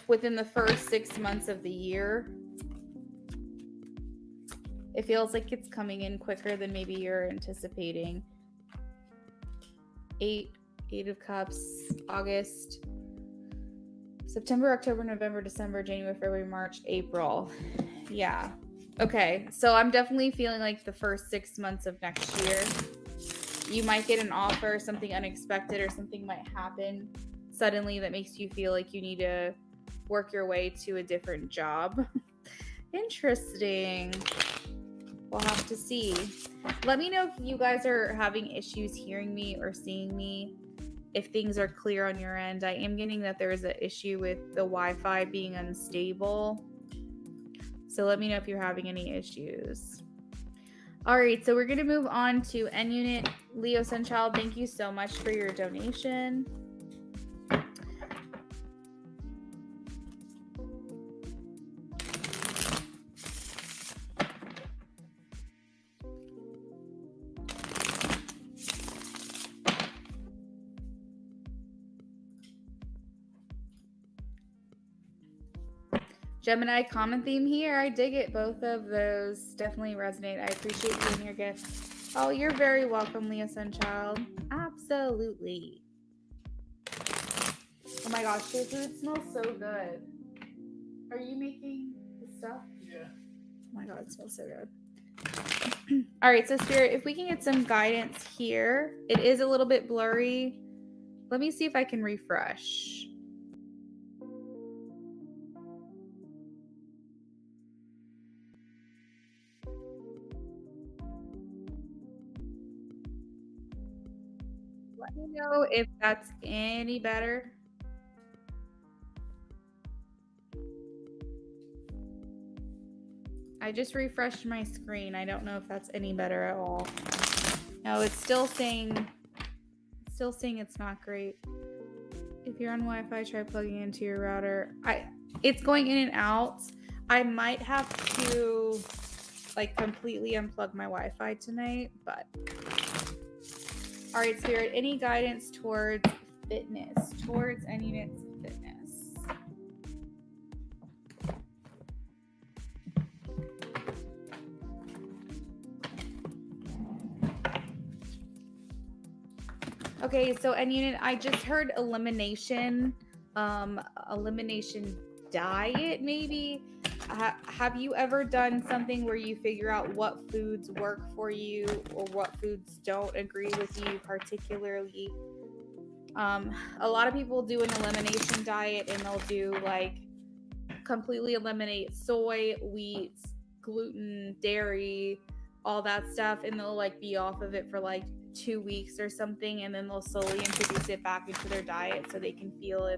within the first 6 months of the year. It feels like it's coming in quicker than maybe you're anticipating. Eight of Cups, August, September, October, November, December, January, February, March, April. Yeah. Okay. So I'm definitely feeling like the first 6 months of next year, you might get an offer, something unexpected, or something might happen suddenly that makes you feel like you need to work your way to a different job. Interesting. We'll have to see. Let me know if you guys are having issues hearing me or seeing me, if things are clear on your end. I am getting that there is an issue with the Wi-Fi being unstable. So let me know if you're having any issues. All right, so we're going to move on to N Unit. Leo Sunchild, thank you so much for your donation. Gemini, common theme here. I dig it. Both of those definitely resonate. I appreciate you and your gift. Oh, you're very welcome, Leo Sunchild. Absolutely. Oh my gosh, your food smells so good. Are you making the stuff? Yeah. Oh my god, it smells so good. All right, so Spirit, if we can get some guidance here. It is a little bit blurry. Let me see if I can refresh. Let me know if that's any better. I just refreshed my screen. I don't know if that's any better at all. No, it's still saying it's not great. If you're on Wi-Fi, try plugging into your router. It's going in and out. I might have to like completely unplug my Wi-Fi tonight, but all right, Spirit, any guidance towards fitness, towards N Unit's fitness? Okay, so N Unit, I just heard elimination diet maybe. Have you ever done something where you figure out what foods work for you or what foods don't agree with you particularly? A lot of people do an elimination diet and they'll do like completely eliminate soy, wheat, gluten, dairy, all that stuff, and they'll like be off of it for like 2 weeks or something, and then they'll slowly introduce it back into their diet so they can feel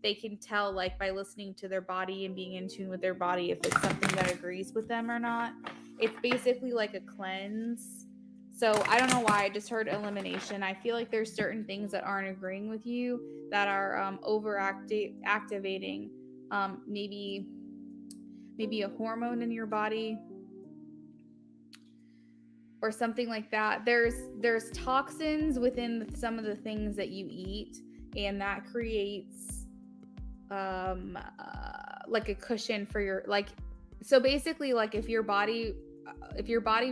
they can tell like by listening to their body and being in tune with their body if it's something that agrees with them or not. It's basically like a cleanse. So I don't know why I just heard elimination. I feel like there's certain things that aren't agreeing with you that are activating maybe a hormone in your body or something like that. There's toxins within some of the things that you eat, and that creates like a cushion for your like. So basically, like if your body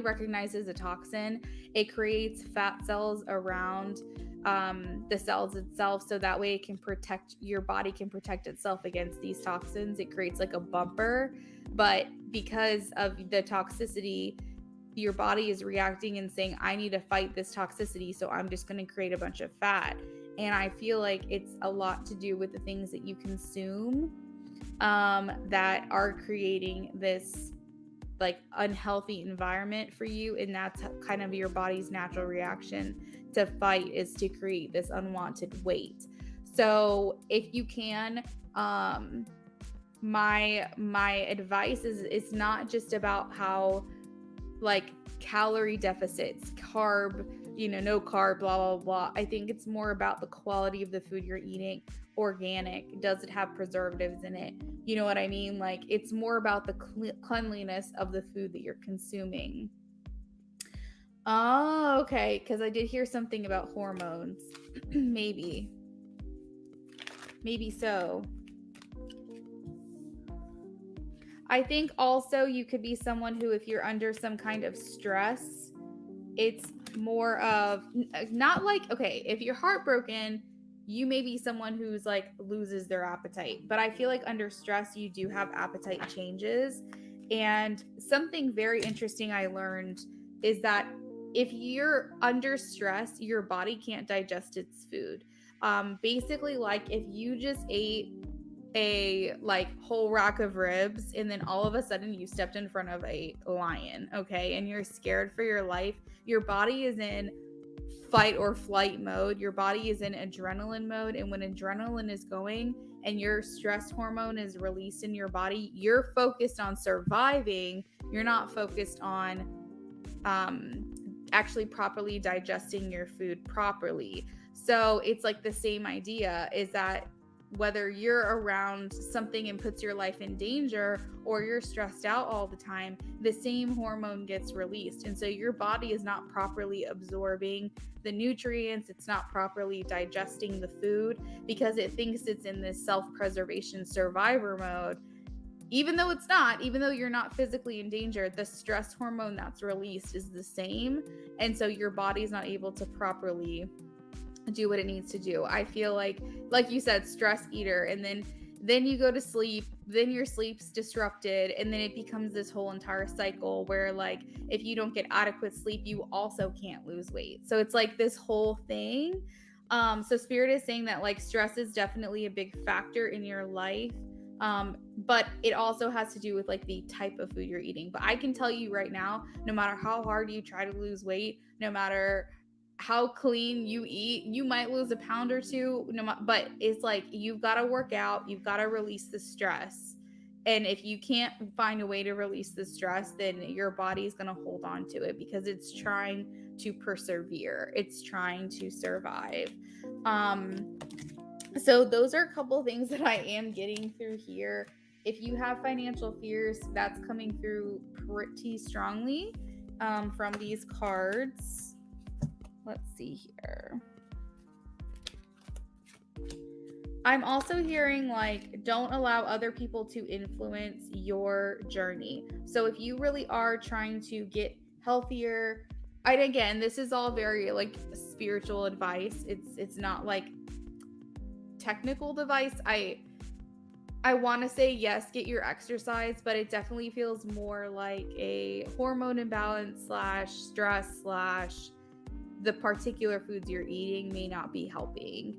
recognizes a toxin, it creates fat cells around the cells itself, so that way your body can protect itself against these toxins. It creates like a bumper, but because of the toxicity, your body is reacting and saying, I need to fight this toxicity, so I'm just going to create a bunch of fat. And I feel like it's a lot to do with the things that you consume that are creating this like unhealthy environment for you, and that's kind of your body's natural reaction to fight, is to create this unwanted weight. So if you can, my advice is it's not just about how like calorie deficits, carb no carb, blah, blah, blah. I think it's more about the quality of the food you're eating. Organic, does it have preservatives in it? You know what I mean? Like, it's more about the cleanliness of the food that you're consuming. Oh, okay, because I did hear something about hormones. Maybe so. I think also you could be someone who, if you're under some kind of stress, it's more of not like, okay, if you're heartbroken, you may be someone who's like loses their appetite. But I feel like under stress, you do have appetite changes. And something very interesting I learned is that if you're under stress, your body can't digest its food. Basically, like if you just ate a like whole rack of ribs and then all of a sudden you stepped in front of a lion, okay, and you're scared for your life, your body is in fight or flight mode, your body is in adrenaline mode, and when adrenaline is going and your stress hormone is released in your body, you're focused on surviving, you're not focused on actually properly digesting your food properly. So it's like the same idea, is that whether you're around something and puts your life in danger or you're stressed out all the time, the same hormone gets released. And so your body is not properly absorbing the nutrients, it's not properly digesting the food because it thinks it's in this self-preservation survivor mode. Even though it's not, even though you're not physically in danger, the stress hormone that's released is the same. And so your body's not able to properly do what it needs to do. I feel like you said, stress eater, and then you go to sleep, then your sleep's disrupted, and then it becomes this whole entire cycle where like if you don't get adequate sleep, you also can't lose weight. So it's like this whole thing. So Spirit is saying that like stress is definitely a big factor in your life. But it also has to do with like the type of food you're eating. But I can tell you right now, no matter how hard you try to lose weight, no matter how clean you eat, you might lose a pound or two, but it's like you've got to work out, you've got to release the stress. And if you can't find a way to release the stress, then your body's going to hold on to it because it's trying to persevere, it's trying to survive. So those are a couple things that I am getting through here. If you have financial fears, that's coming through pretty strongly from these cards. Let's see here. I'm also hearing like, don't allow other people to influence your journey. So if you really are trying to get healthier, and again, this is all very like spiritual advice. It's not like technical advice. I want to say yes, get your exercise, but it definitely feels more like a hormone imbalance / stress / the particular foods you're eating may not be helping.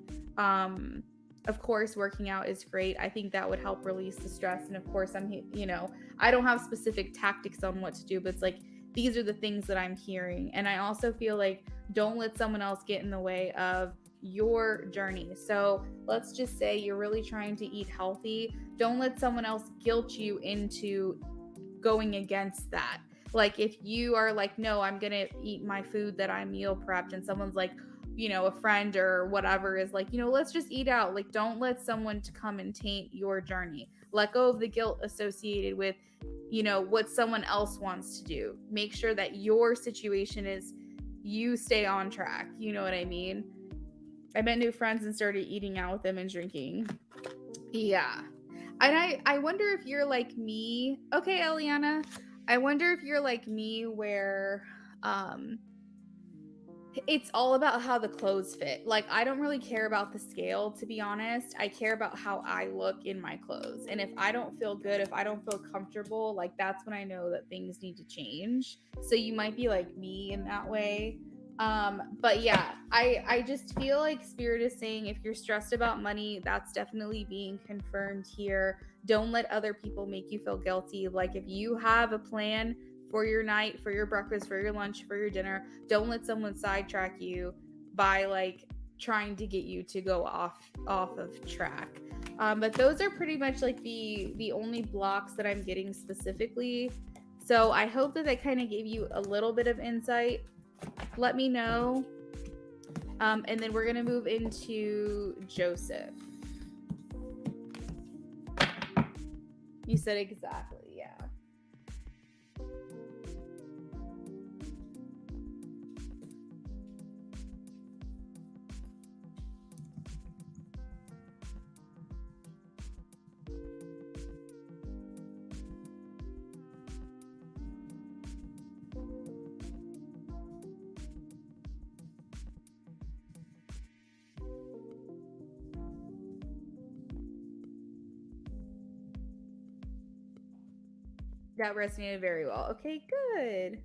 Of course, working out is great. I think that would help release the stress. And of course, I don't have specific tactics on what to do, but it's like, these are the things that I'm hearing. And I also feel like don't let someone else get in the way of your journey. So let's just say you're really trying to eat healthy. Don't let someone else guilt you into going against that. Like if you are like, no, I'm going to eat my food that I meal prepped, and someone's like, a friend or whatever is like, let's just eat out. Like, don't let someone to come and taint your journey. Let go of the guilt associated with, what someone else wants to do. Make sure that your situation is you stay on track. You know what I mean? I met new friends and started eating out with them and drinking. Yeah. And I wonder if you're like me. Okay, Eliana. I wonder if you're like me where it's all about how the clothes fit. Like, I don't really care about the scale, to be honest. I care about how I look in my clothes. And if I don't feel good, if I don't feel comfortable, like that's when I know that things need to change. So you might be like me in that way. But yeah, I just feel like Spirit is saying if you're stressed about money, that's definitely being confirmed here. Don't let other people make you feel guilty. Like if you have a plan for your night, for your breakfast, for your lunch, for your dinner, don't let someone sidetrack you by like trying to get you to go off of track. But those are pretty much like the only blocks that I'm getting specifically. So I hope that kind of gave you a little bit of insight. Let me know. And then we're going to move into Joseph. You said exactly, yeah. That resonated very well. Okay, good.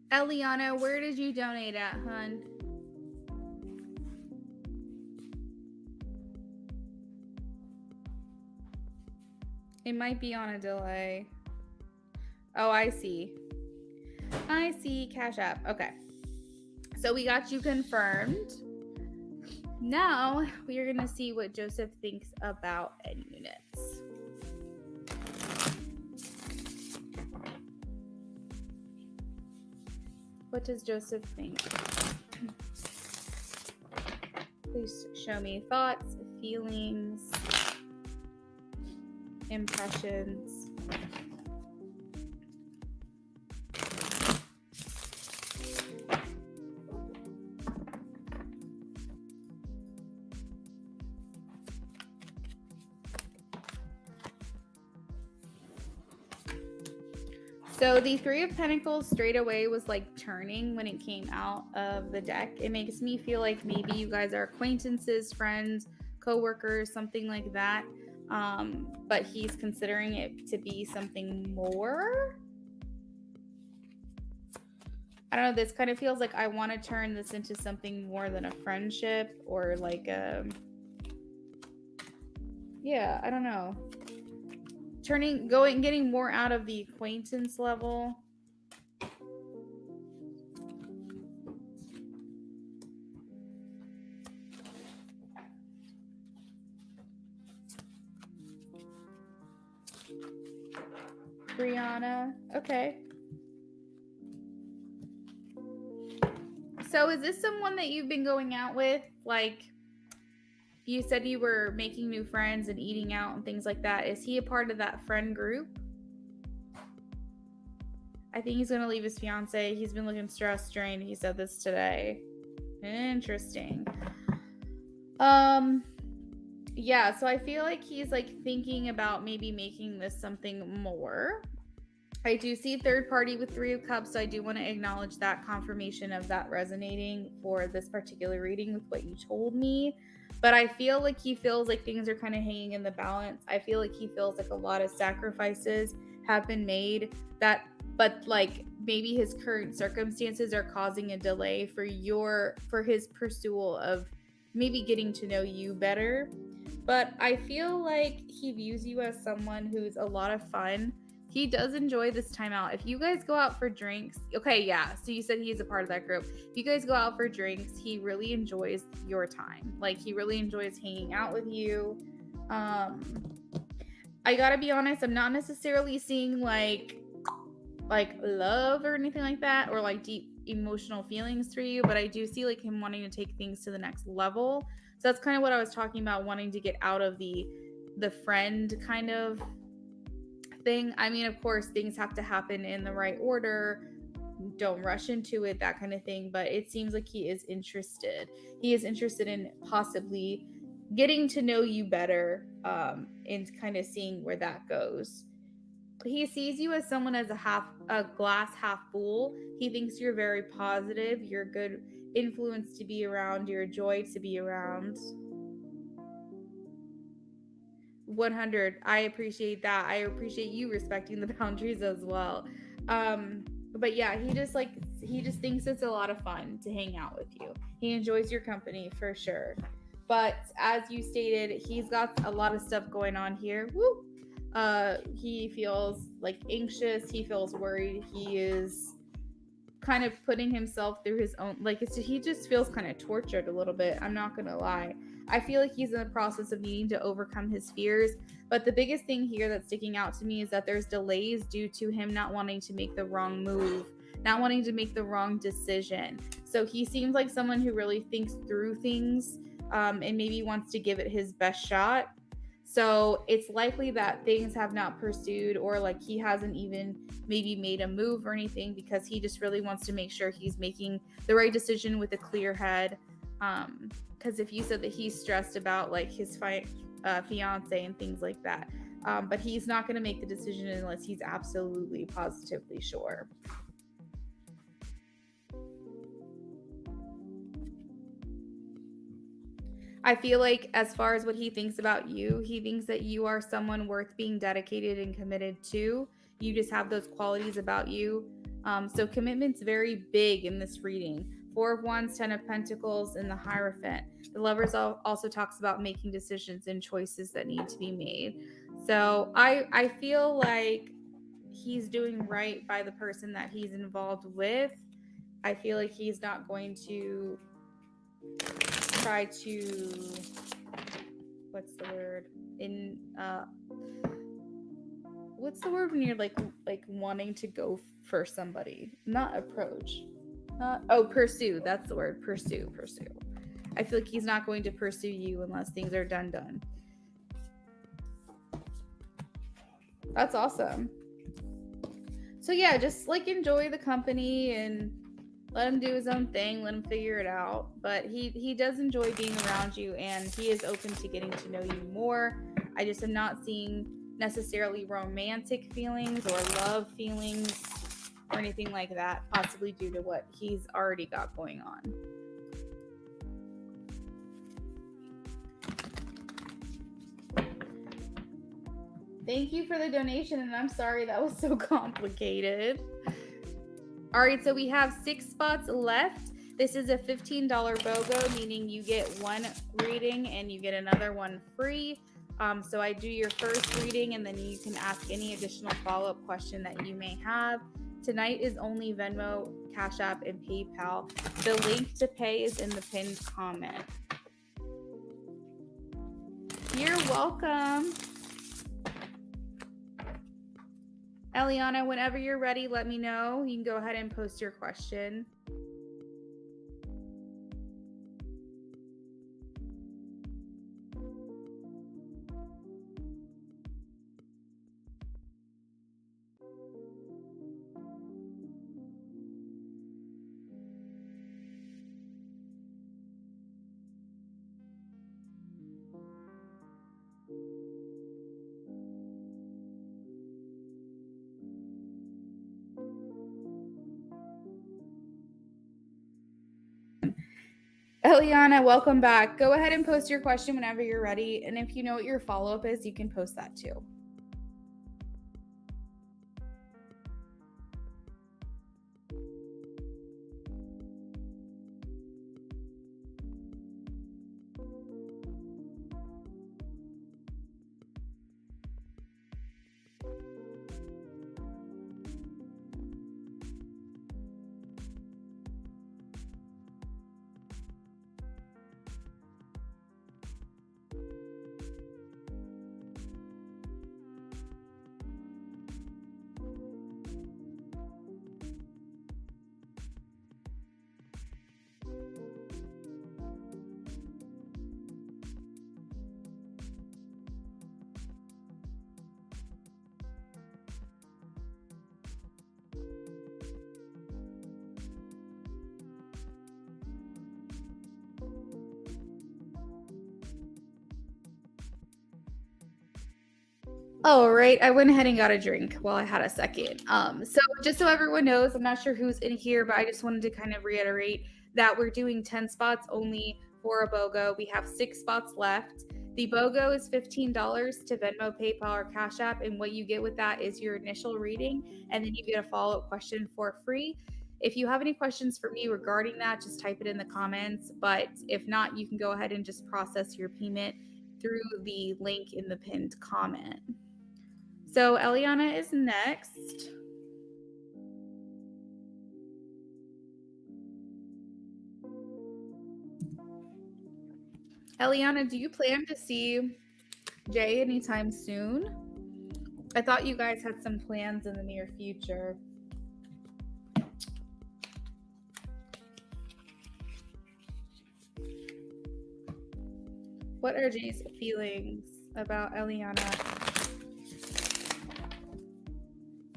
Eliana, where did you donate at, hun? It might be on a delay. Oh, I see. I see. Cash App. Okay. So we got you confirmed. Now we are going to see what Joseph thinks about end units. What does Joseph think? Please show me thoughts, feelings, impressions. So the Three of Pentacles straight away was like turning when it came out of the deck. It makes me feel like maybe you guys are acquaintances, friends, co-workers, something like that. But he's considering it to be something more. I don't know. This kind of feels like I want to turn this into something more than a friendship or like a... Yeah, I don't know. Getting more out of the acquaintance level. Brianna. Okay. So is this someone that you've been going out with? Like, you said you were making new friends and eating out and things like that. Is he a part of that friend group? I think he's going to leave his fiance. He's been looking stressed, drained. He said this today. Interesting. Yeah, so I feel like he's like thinking about maybe making this something more. I do see third party with Three of Cups, so I do want to acknowledge that confirmation of that resonating for this particular reading with what you told me. But I feel like he feels like things are kind of hanging in the balance. I feel like he feels like a lot of sacrifices have been made but like maybe his current circumstances are causing a delay for his pursuit of maybe getting to know you better. But I feel like he views you as someone who's a lot of fun. He does enjoy this time out. If you guys go out for drinks, okay, yeah, so you said he's a part of that group. If you guys go out for drinks, he really enjoys your time. Like, he really enjoys hanging out with you. I gotta be honest, I'm not necessarily seeing like love or anything like that, or like deep emotional feelings for you, but I do see like him wanting to take things to the next level. So that's kind of what I was talking about, wanting to get out of the friend kind of thing. I mean, of course, things have to happen in the right order. Don't rush into it, that kind of thing. But it seems like he is interested. He is interested in possibly getting to know you better, and kind of seeing where that goes. He sees you as someone as a glass half full. He thinks you're very positive. You're a good influence to be around. You're a joy to be around. 100. I appreciate that. I appreciate you respecting the boundaries as well. But yeah, he just thinks it's a lot of fun to hang out with you. He enjoys your company for sure. But as you stated, he's got a lot of stuff going on here. Woo! He feels like anxious. He feels worried. He is kind of putting himself through his own, he just feels kind of tortured a little bit. I'm not gonna lie. I feel like he's in the process of needing to overcome his fears. But the biggest thing here that's sticking out to me is that there's delays due to him not wanting to make the wrong move, not wanting to make the wrong decision. So he seems like someone who really thinks through things, and maybe wants to give it his best shot. So it's likely that things have not pursued, or like he hasn't even maybe made a move or anything, because he just really wants to make sure he's making the right decision with a clear head. Because if you said that he's stressed about like his fiance and things like that, but he's not going to make the decision unless he's absolutely positively sure. I feel like as far as what he thinks about you, he thinks that you are someone worth being dedicated and committed to. You just have those qualities about you. So commitment's very big in this reading. 4 of Wands, 10 of Pentacles, and the Hierophant. The Lovers also talks about making decisions and choices that need to be made. So I feel like he's doing right by the person that he's involved with. I feel like he's not going to try to, what's the word what's the word when you're like wanting to go for somebody, not approach, pursue, that's the word, pursue. I feel like he's not going to pursue you unless things are done. That's awesome. So yeah, just like enjoy the company and let him do his own thing, let him figure it out. But he does enjoy being around you, and he is open to getting to know you more. I just am not seeing necessarily romantic feelings or love feelings or anything like that, possibly due to what he's already got going on. Thank you for the donation, and I'm sorry that was so complicated. All right, so we have 6 spots left. This is a $15 BOGO, meaning you get one reading and you get another one free. So I do your first reading, and then you can ask any additional follow-up question that you may have. Tonight is only Venmo, Cash App, and PayPal. The link to pay is in the pinned comment. You're welcome. Eliana, whenever you're ready, let me know. You can go ahead and post your question. Eliana, welcome back. Go ahead and post your question whenever you're ready. And if you know what your follow-up is, you can post that too. All right, I went ahead and got a drink while I had a second. So just so everyone knows, I'm not sure who's in here, but I just wanted to kind of reiterate that we're doing 10 spots only for a BOGO. We have 6 spots left. The BOGO is $15 to Venmo, PayPal, or Cash App, and what you get with that is your initial reading, and then you get a follow-up question for free. If you have any questions for me regarding that, just type it in the comments, but if not, you can go ahead and just process your payment through the link in the pinned comment. So Eliana is next. Eliana, do you plan to see Jay anytime soon? I thought you guys had some plans in the near future. What are Jay's feelings about Eliana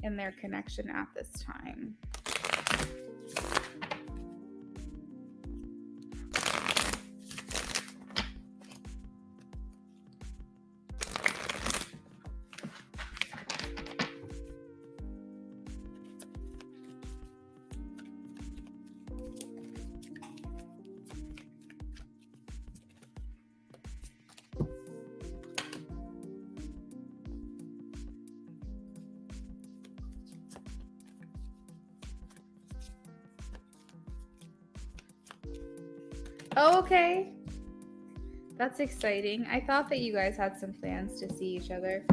and their connection at this time? Oh, okay. That's exciting. I thought that you guys had some plans to see each other.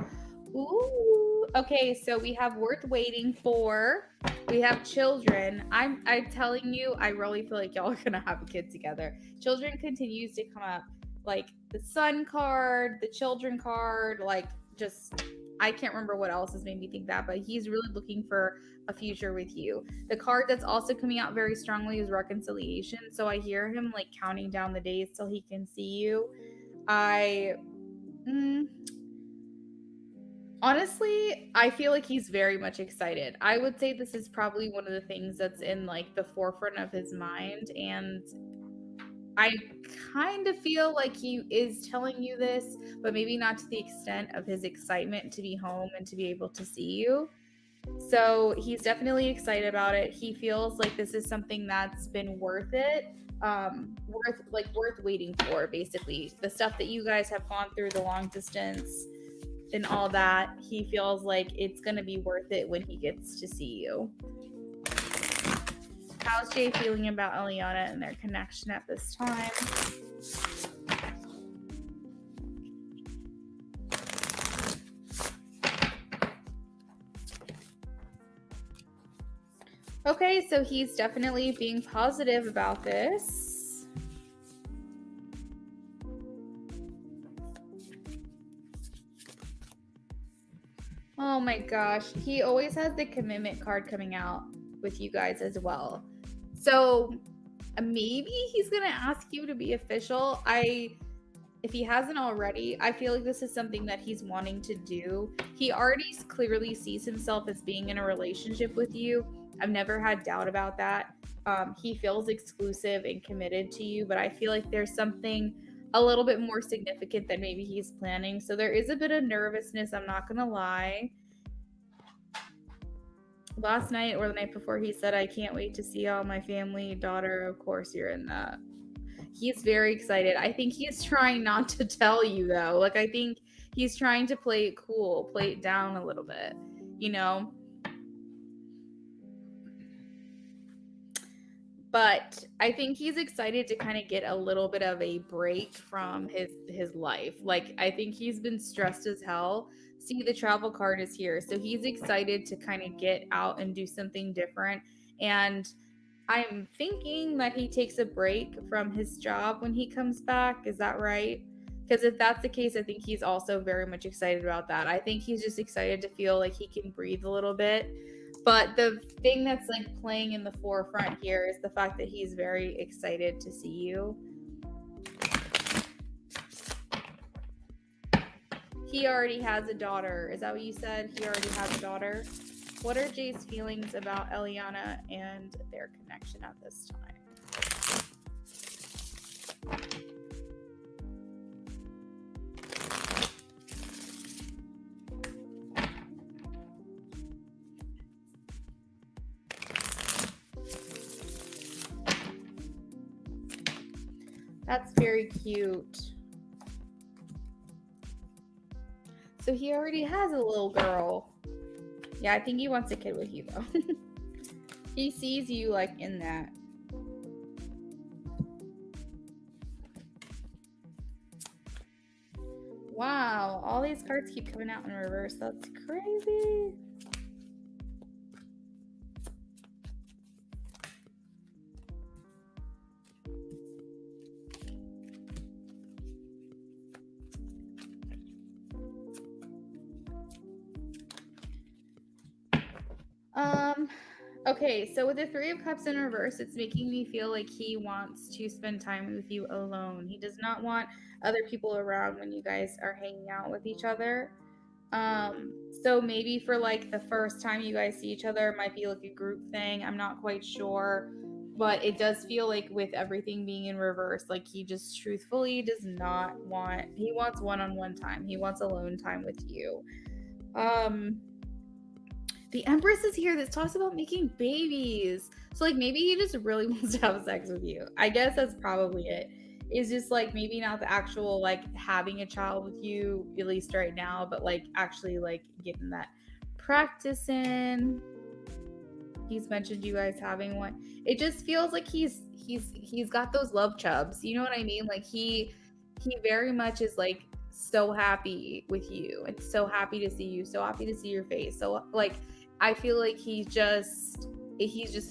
Ooh. Okay, so we have worth waiting for. We have children. I'm telling you, I really feel like y'all are gonna have a kid together. Children continues to come up, like the son card, the children card, like just I can't remember what else has made me think that, but he's really looking for a future with you. The card that's also coming out very strongly is reconciliation. So I hear him like counting down the days till he can see you. Honestly, I feel like he's very much excited. I would say this is probably one of the things that's in like the forefront of his mind, and I kind of feel like he is telling you this, but maybe not to the extent of his excitement to be home and to be able to see you. So he's definitely excited about it. He feels like this is something that's been worth it, worth waiting for. Basically, the stuff that you guys have gone through, the long distance and all that, he feels like it's gonna be worth it when he gets to see you. How's Jay feeling about Eliana and their connection at this time? Okay, so he's definitely being positive about this. Oh my gosh, he always has the commitment card coming out with you guys as well. So maybe he's gonna ask you to be official. If he hasn't already, I feel like this is something that he's wanting to do. He already clearly sees himself as being in a relationship with you. I've never had doubt about that. He feels exclusive and committed to you, but I feel like there's something a little bit more significant than maybe he's planning. So there is a bit of nervousness, I'm not gonna lie. Last night or the night before, he said, I can't wait to see all my family. Daughter, of course you're in that. He's very excited. I think he's trying not to tell you, though. Like, I think he's trying to play it cool, play it down a little bit, you know? But I think he's excited to kind of get a little bit of a break from his life. Like, I think he's been stressed as hell. See, the travel card is here. So he's excited to kind of get out and do something different. And I'm thinking that he takes a break from his job when he comes back. Is that right? Because if that's the case, I think he's also very much excited about that. I think he's just excited to feel like he can breathe a little bit. But the thing that's like playing in the forefront here is the fact that he's very excited to see you. He already has a daughter. Is that what you said? He already has a daughter. What are Jay's feelings about Eliana and their connection at this time? That's very cute. So he already has a little girl. Yeah, I think he wants a kid with you, though. He sees you, like, in that. Wow, all these cards keep coming out in reverse. That's crazy. Okay, so with the Three of Cups in reverse, it's making me feel like he wants to spend time with you alone. He does not want other people around when you guys are hanging out with each other. So maybe for like the first time you guys see each other, it might be like a group thing. I'm not quite sure. But it does feel like with everything being in reverse, like he just truthfully does not want, he wants one-on-one time. He wants alone time with you. The Empress is here. This talks about making babies. So like maybe he just really wants to have sex with you. I guess that's probably it. It's just like maybe not the actual like having a child with you, at least right now, but like actually like getting that practice in. He's mentioned you guys having one. It just feels like he's got those love chubs. You know what I mean? Like he very much is like so happy with you and so happy to see you, so happy to see your face. So like I feel like he's just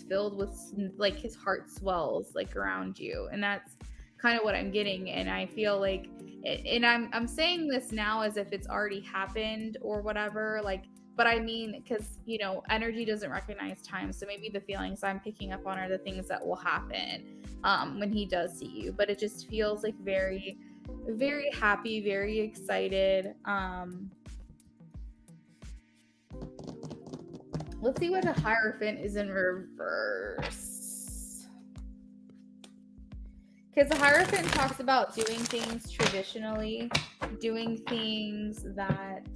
filled with like his heart swells like around you, and that's kind of what I'm getting. And I feel like, and I'm saying this now as if it's already happened or whatever, like, but I mean, because you know energy doesn't recognize time, so maybe the feelings I'm picking up on are the things that will happen when he does see you. But it just feels like very, very happy, very excited. Let's see what the Hierophant is in reverse. Because the Hierophant talks about doing things traditionally, doing things that,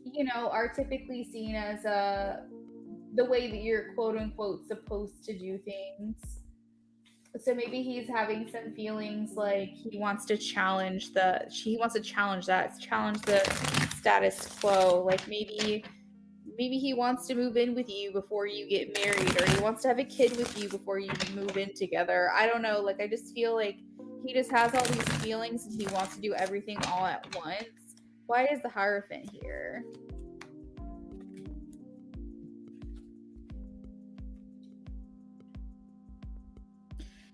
you know, are typically seen as the way that you're quote unquote supposed to do things. So maybe he's having some feelings like he wants to challenge that, challenge the status quo. Like maybe he wants to move in with you before you get married, or he wants to have a kid with you before you move in together. I don't know. Like I just feel like he just has all these feelings and he wants to do everything all at once. Why is the Hierophant here?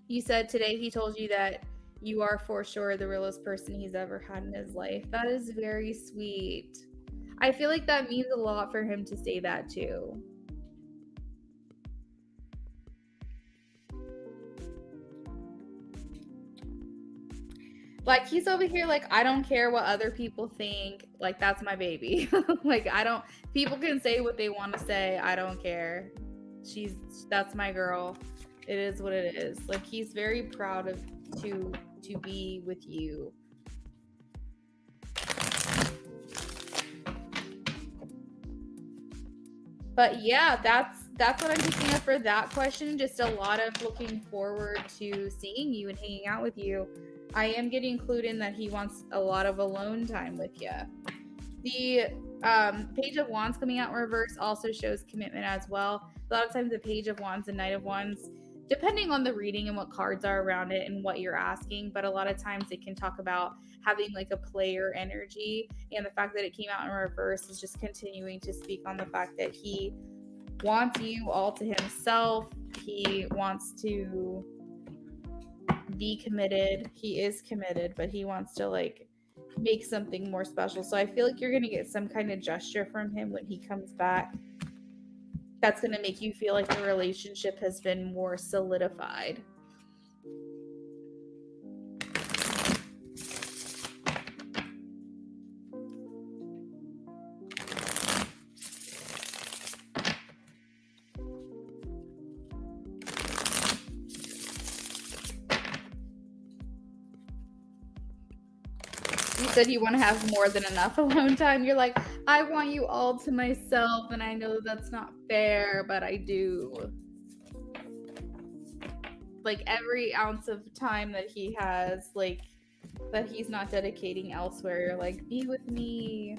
You said today he told you that you are for sure the realest person he's ever had in his life. That is very sweet. I feel like that means a lot for him to say that too. Like he's over here like, I don't care what other people think. Like that's my baby. Like people can say what they want to say. I don't care. That's my girl. It is what it is. Like he's very proud of to be with you. But yeah, that's what I'm picking up for that question. Just a lot of looking forward to seeing you and hanging out with you. I am getting clued in that he wants a lot of alone time with you. The Page of Wands coming out in reverse also shows commitment as well. A lot of times the Page of Wands and Knight of Wands, depending on the reading and what cards are around it and what you're asking, but a lot of times it can talk about having like a player energy, and the fact that it came out in reverse is just continuing to speak on the fact that he wants you all to himself. He wants to be committed. He is committed, but he wants to like make something more special. So I feel like you're going to get some kind of gesture from him when he comes back that's going to make you feel like the relationship has been more solidified. You said you want to have more than enough alone time. You're like, I want you all to myself, and I know that's not fair, but I do. Like every ounce of time that he has, like that he's not dedicating elsewhere. You're like, be with me.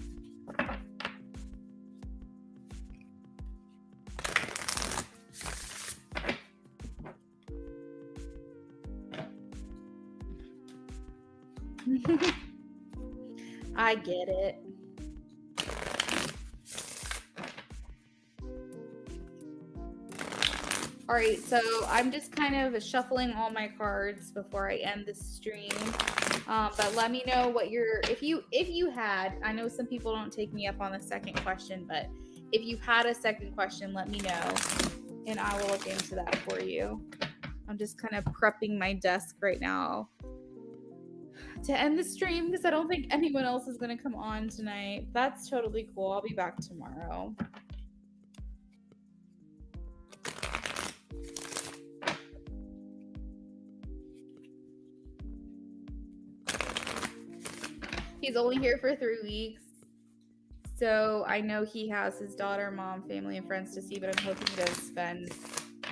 I get it. All right, so I'm just kind of shuffling all my cards before I end the stream. But let me know what if you had, I know some people don't take me up on the second question, but if you had a second question, let me know and I will look into that for you. I'm just kind of prepping my desk right now to end the stream because I don't think anyone else is going to come on tonight. That's totally cool. I'll be back tomorrow. He's only here for 3 weeks. So I know he has his daughter, mom, family, and friends to see, but I'm hoping he does spend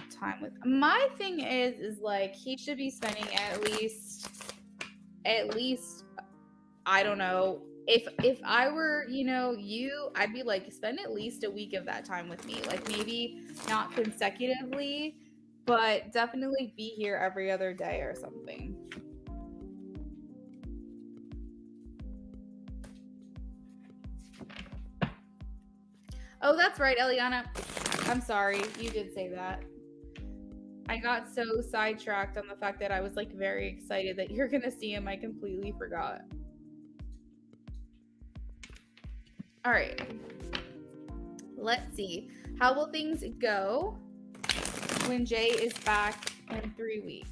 time with. My thing is like he should be spending at least I don't know. If I were, you, I'd be like, spend at least a week of that time with me. Like maybe not consecutively, but definitely be here every other day or something. Oh, that's right, Eliana. I'm sorry. You did say that. I got so sidetracked on the fact that I was like very excited that you're going to see him. I completely forgot. All right. Let's see. How will things go when Jay is back in 3 weeks?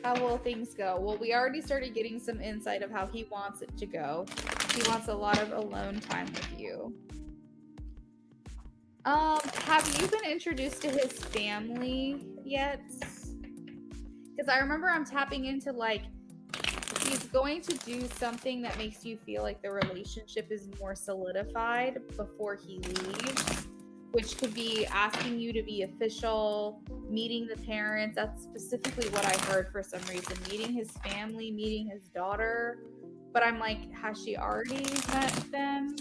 How will things go? Well, we already started getting some insight of how he wants it to go. He wants a lot of alone time with you. Have you been introduced to his family yet? Because I remember I'm tapping into like he's going to do something that makes you feel like the relationship is more solidified before he leaves, which could be asking you to be official, meeting the parents. That's specifically what I heard for some reason. Meeting his family, meeting his daughter. But I'm like, has she already met them?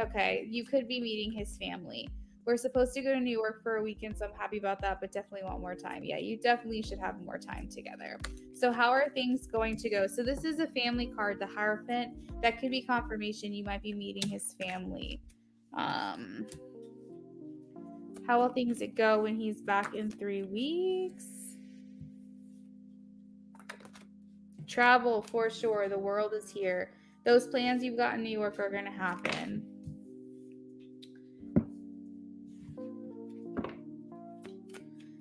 Okay, you could be meeting his family. We're supposed to go to New York for a weekend, so I'm happy about that, but definitely want more time. Yeah, you definitely should have more time together. So how are things going to go? So this is a family card, the Hierophant. That could be confirmation you might be meeting his family. How will things go when he's back in 3 weeks? Travel, for sure. The world is here. Those plans you've got in New York are going to happen.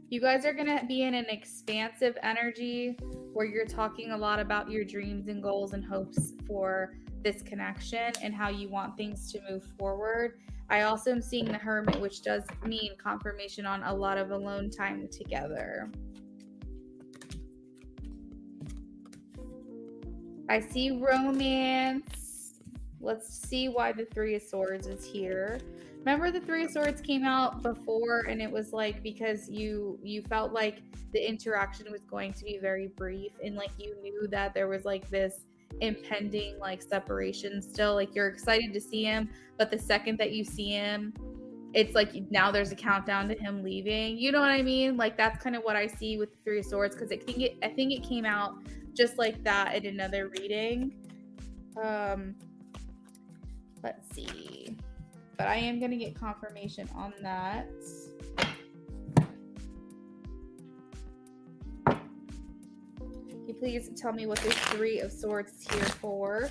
You guys are going to be in an expansive energy where you're talking a lot about your dreams and goals and hopes for this connection and how you want things to move forward. I also am seeing the Hermit, which does mean confirmation on a lot of alone time together. I see romance. Let's see why the Three of Swords is here. Remember the Three of Swords came out before and it was like because you felt like the interaction was going to be very brief and like you knew that there was like this impending like separation still. Like you're excited to see him, but the second that you see him, it's like now there's a countdown to him leaving. You know what I mean? Like that's kind of what I see with the Three of Swords because I think it came out just like that in another reading. Let's see. But I am going to get confirmation on that. Can you please tell me what this Three of Swords is here for?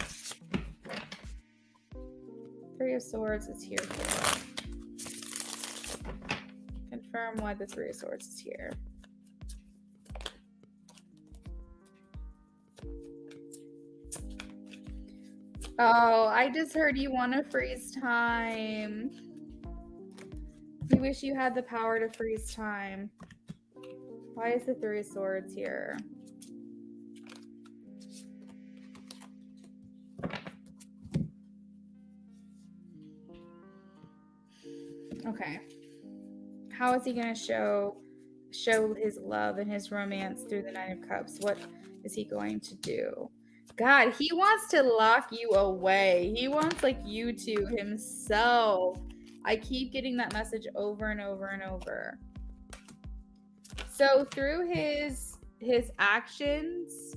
Three of Swords is here for. Confirm why the Three of Swords is here. Oh, I just heard you want to freeze time. You wish you had the power to freeze time. Why is the Three of Swords here? Okay. How is he going to show show his love and his romance through the Nine of Cups? What is he going to do? God, he wants to lock you away. He wants like you to himself. I keep getting that message over and over and over. So through his actions,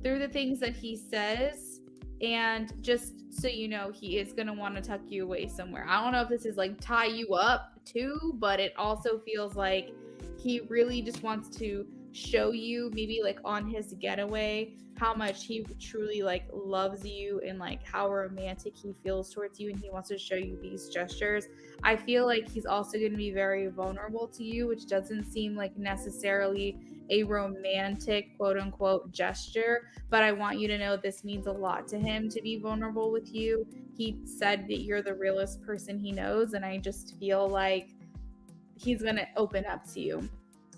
through the things that he says, and just so you know, he is going to want to tuck you away somewhere. I don't know if this is like tie you up too, but it also feels like he really just wants to show you, maybe like on his getaway, how much he truly like loves you and like how romantic he feels towards you, and he wants to show you these gestures. I feel like he's also going to be very vulnerable to you, which doesn't seem like necessarily a romantic quote unquote gesture, but I want you to know this means a lot to him to be vulnerable with you. He said that you're the realest person he knows, and I just feel like he's going to open up to you.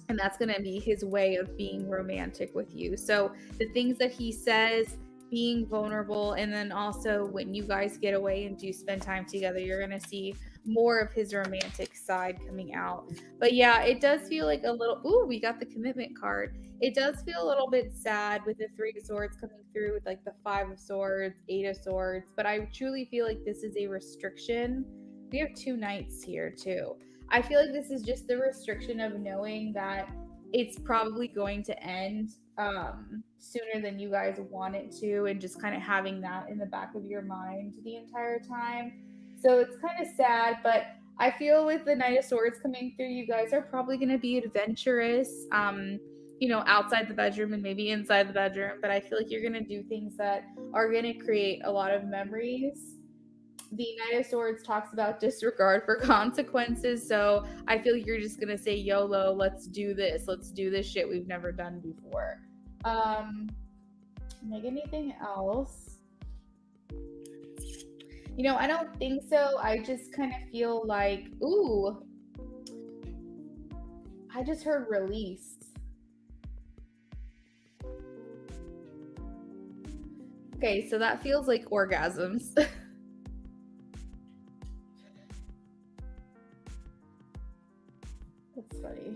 And that's going to be his way of being romantic with you. So the things that he says, being vulnerable, and then also when you guys get away and do spend time together, you're going to see more of his romantic side coming out. But yeah, it does feel like a little, ooh, we got the commitment card. It does feel a little bit sad with the Three of Swords coming through with like the Five of Swords, Eight of Swords, but I truly feel like this is a restriction. We have two knights here too. I feel like this is just the restriction of knowing that it's probably going to end sooner than you guys want it to, and just kind of having that in the back of your mind the entire time. So it's kind of sad, but I feel with the Knight of Swords coming through, you guys are probably going to be adventurous, outside the bedroom and maybe inside the bedroom, but I feel like you're going to do things that are going to create a lot of memories. The Knight of Swords talks about disregard for consequences. So I feel like you're just going to say, YOLO, let's do this. Let's do this shit we've never done before. Like anything else? I don't think so. I just kind of feel like, ooh, I just heard release. Okay, so that feels like orgasms. That's funny.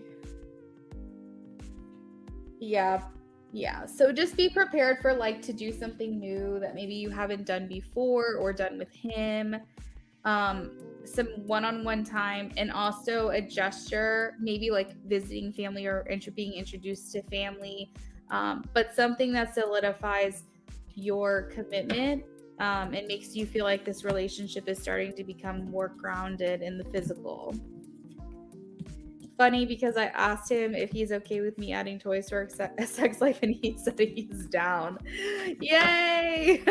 Yeah. So just be prepared for like to do something new that maybe you haven't done before or done with him. Some one-on-one time, and also a gesture, maybe like visiting family or being introduced to family, but something that solidifies your commitment, and makes you feel like this relationship is starting to become more grounded in the physical. Funny because I asked him if he's okay with me adding toys to our sex life, and he said he's down. Yay!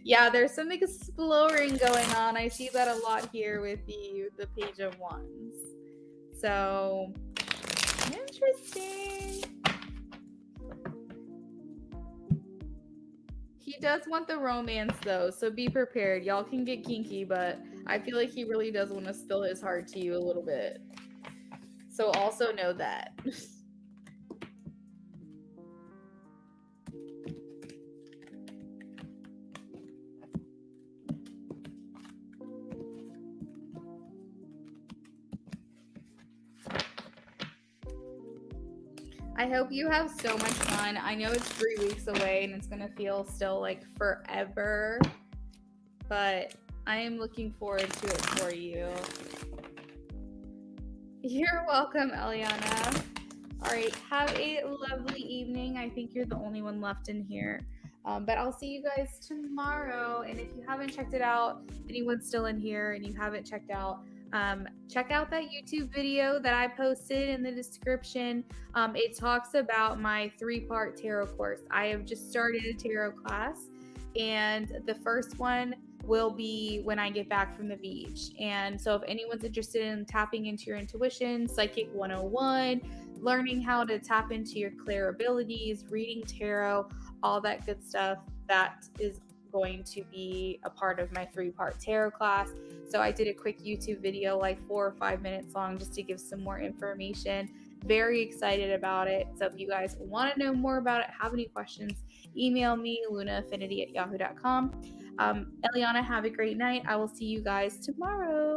Yeah, there's some exploring going on. I see that a lot here with the Page of Wands. So, interesting. He does want the romance though, so be prepared. Y'all can get kinky, but I feel like he really does want to spill his heart to you a little bit. So also know that. I hope you have so much fun. I know it's 3 weeks away and it's going to feel still like forever, but I am looking forward to it for you. You're welcome, Eliana. All right, have a lovely evening. I think you're the only one left in here. But I'll see you guys tomorrow. And if you haven't checked it out, anyone's still in here and you haven't checked out, check out that YouTube video that I posted in the description. It talks about my 3-part tarot course. I have just started a tarot class, and the first one will be when I get back from the beach. And so if anyone's interested in tapping into your intuition, Psychic 101, learning how to tap into your clair abilities, reading tarot, all that good stuff, that is going to be a part of my 3-part tarot class. So I did a quick YouTube video, like 4 or 5 minutes long, just to give some more information. Very excited about it. So if you guys want to know more about it, have any questions, email me, lunaaffinity@yahoo.com. Eliana, have a great night. I will see you guys tomorrow.